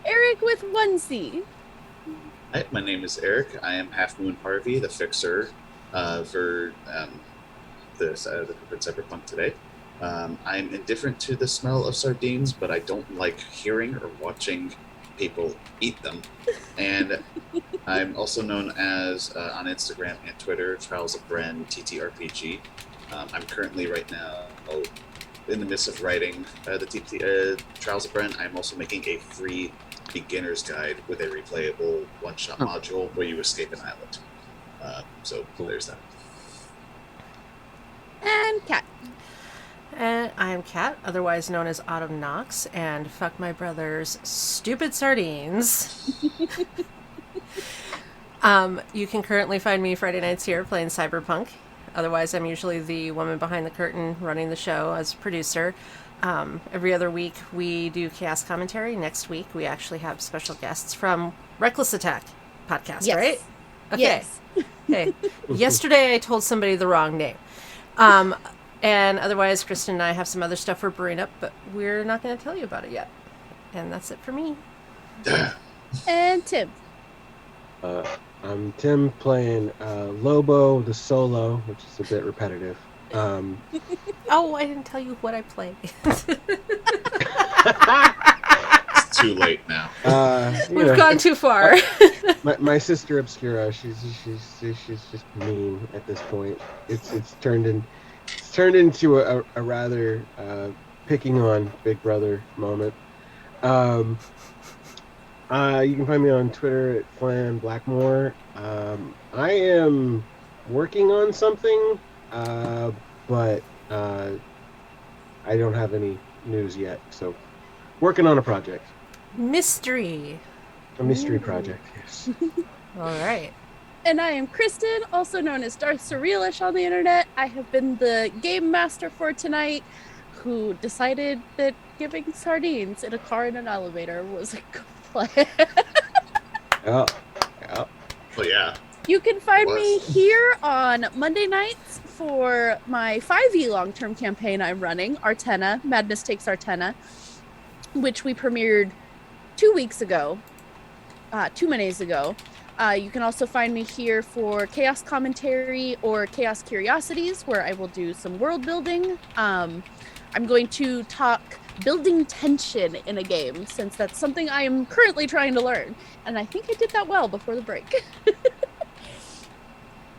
Eric with 1 C. Hi, my name is Eric. I am Half Moon Harvey, the fixer for the Cyberpunk today. I'm indifferent to the smell of sardines, but I don't like hearing or watching people eat them. And I'm also known as on Instagram and Twitter, Trials of Bren TTRPG. I'm currently right now in the midst of writing the Trials of Bren. I'm also making a free beginner's guide with a replayable one-shot module where you escape an island. So there's that. And Kat. And I'm Kat, otherwise known as Autumn Knox, and fuck my brother's stupid sardines. You can currently find me Friday nights here playing Cyberpunk. Otherwise, I'm usually the woman behind the curtain running the show as producer. Every other week, we do chaos commentary. Next week, we actually have special guests from Reckless Attack podcast, Yes. right? Okay. Yes. Okay. Yesterday, I told somebody the wrong name. And otherwise, Kristen and I have some other stuff we're brewing up, but we're not going to tell you about it yet. And that's it for me. And Tim. I'm Tim playing Lobo the Solo, which is a bit repetitive. Oh, I didn't tell you what I play. It's too late now. We've gone too far. My sister Obscura, she's just mean at this point. It's turned into a rather picking on Big Brother moment. You can find me on Twitter at Flan Blackmore. I am working on something, but I don't have any news yet. So, working on a project. Mystery. A mystery project, yes. All right. And I am Kristen, also known as Darth Surrealish on the internet. I have been the game master for tonight, who decided that giving sardines in a car in an elevator was a good plan. Yeah. Well, yeah. You can find Was. me here on Monday nights for my 5e long-term campaign I'm running, Artena, Madness Takes Artena, which we premiered 2 weeks ago, 2 Mondays ago. You can also find me here for Chaos Commentary or Chaos Curiosities, where I will do some world building. I'm going to talk building tension in a game, since that's something I am currently trying to learn. And I think I did that well before the break.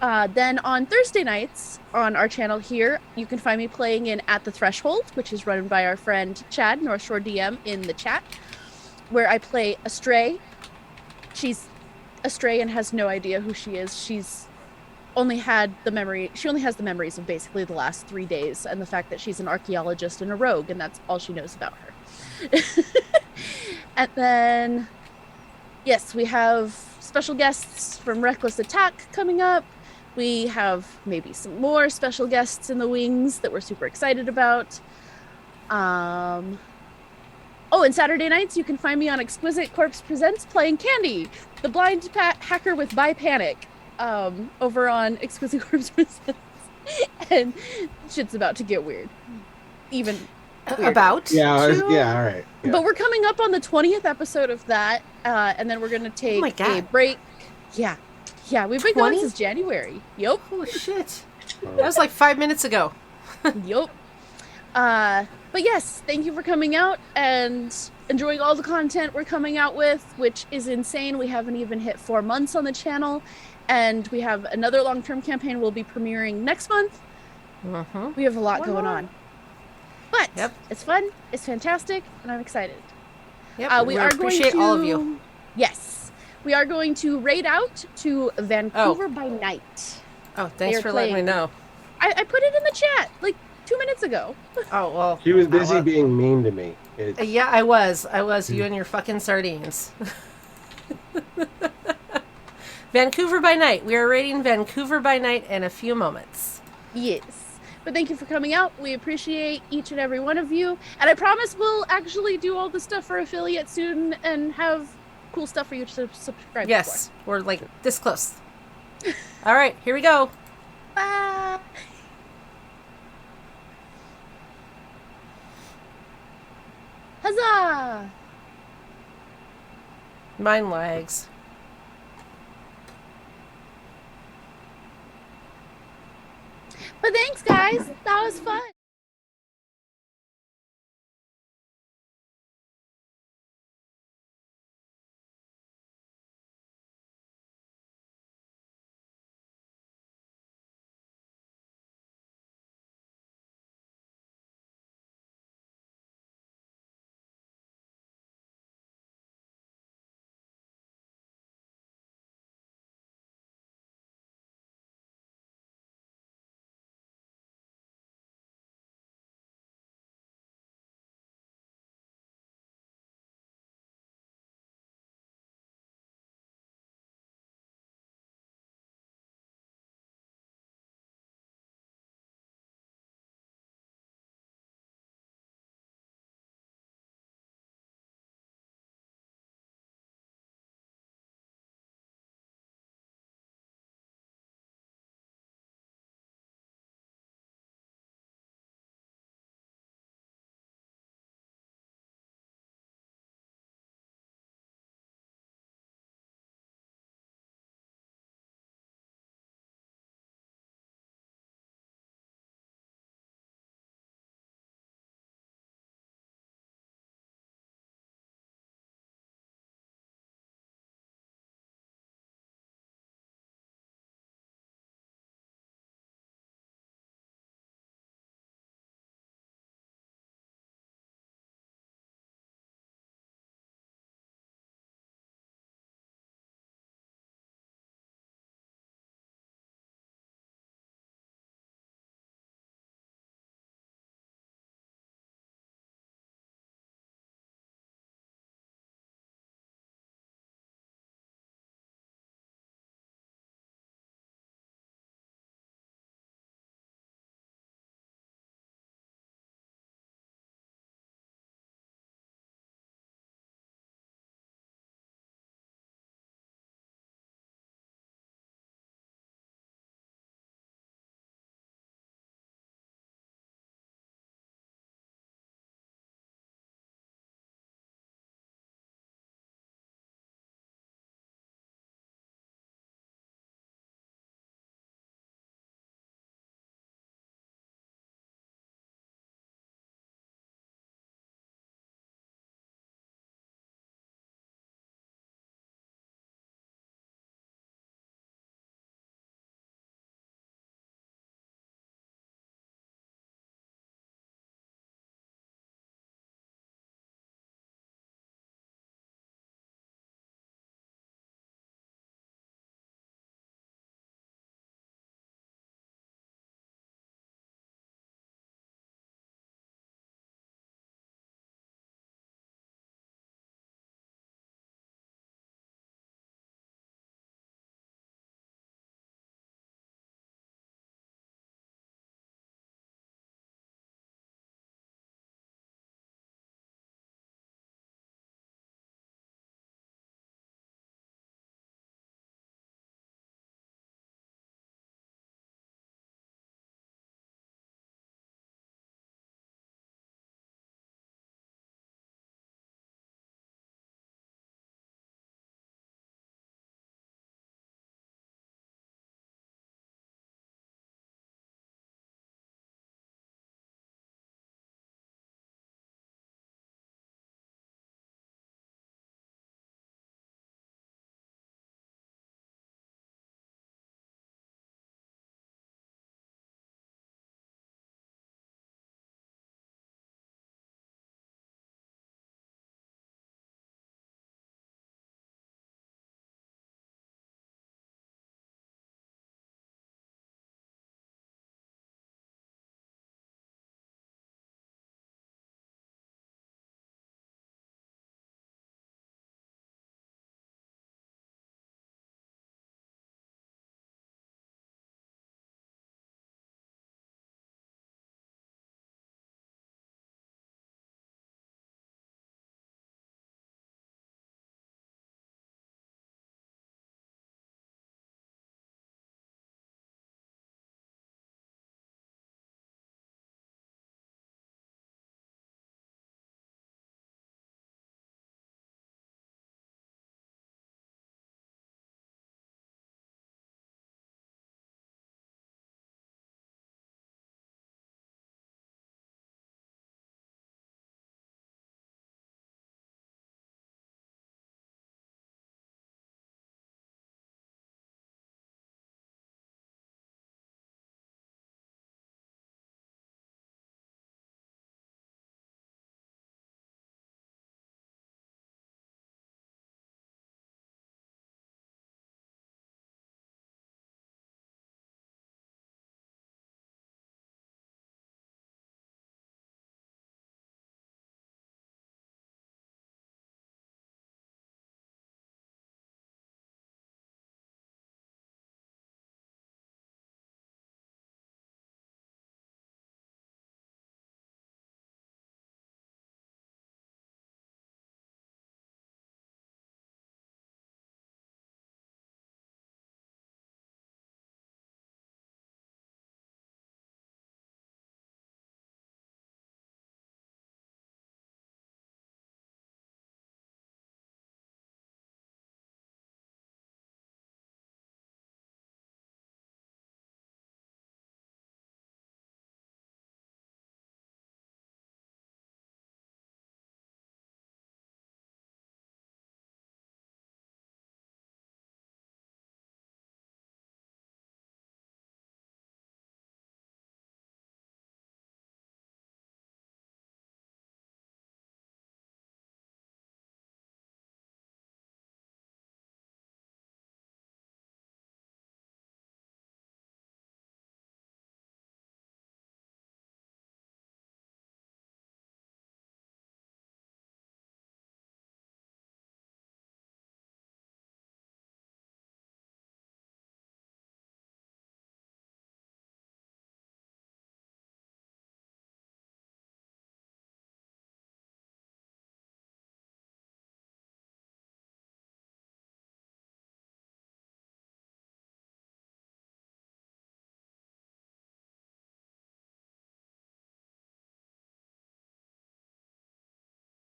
Then on Thursday nights on our channel here, you can find me playing in At the Threshold, which is run by our friend Chad, North Shore DM, in the chat, where I play Astray. She's Astray and has no idea who she is. She only has the memories of basically the last 3 days and the fact that she's an archaeologist and a rogue, and that's all she knows about her. And then, yes, we have special guests from Reckless Attack coming up. We have maybe some more special guests in the wings that we're super excited about. Oh, and Saturday nights, you can find me on Exquisite Corpse Presents playing Candy, the blind hacker with Bi Panic, over on Exquisite Corpse Presents. And shit's about to get weird. Even weirder. About? Yeah, all right. Yeah. But we're coming up on the 20th episode of that, and then we're going to take my God. a break. Yeah, we've been 20? going since January. Yup. Holy shit. That was like 5 minutes ago. Yup. But yes, thank you for coming out and enjoying all the content we're coming out with, which is insane. We haven't even hit 4 months on the channel, and we have another long-term campaign we'll be premiering next month. Mm-hmm. We have a lot One going more. on. But Yep. it's fun, it's fantastic, and I'm excited. Yep. We We are appreciate going to all of you. Yes. We are going to raid out to Vancouver by Night. Oh, They thanks are for letting me playing. know. I put it in the chat like 2 minutes ago. Oh well. She was busy well, being mean to me. It's, Yeah, I was. You and your fucking sardines. Vancouver by Night. We are rating Vancouver by Night in a few moments. Yes. But thank you for coming out. We appreciate each and every one of you. And I promise we'll actually do all the stuff for affiliate soon and have cool stuff for you to subscribe Yes, we're like this close. All right, here we go. for. Bye. Huzzah! Mine lags. But thanks, guys. That was fun.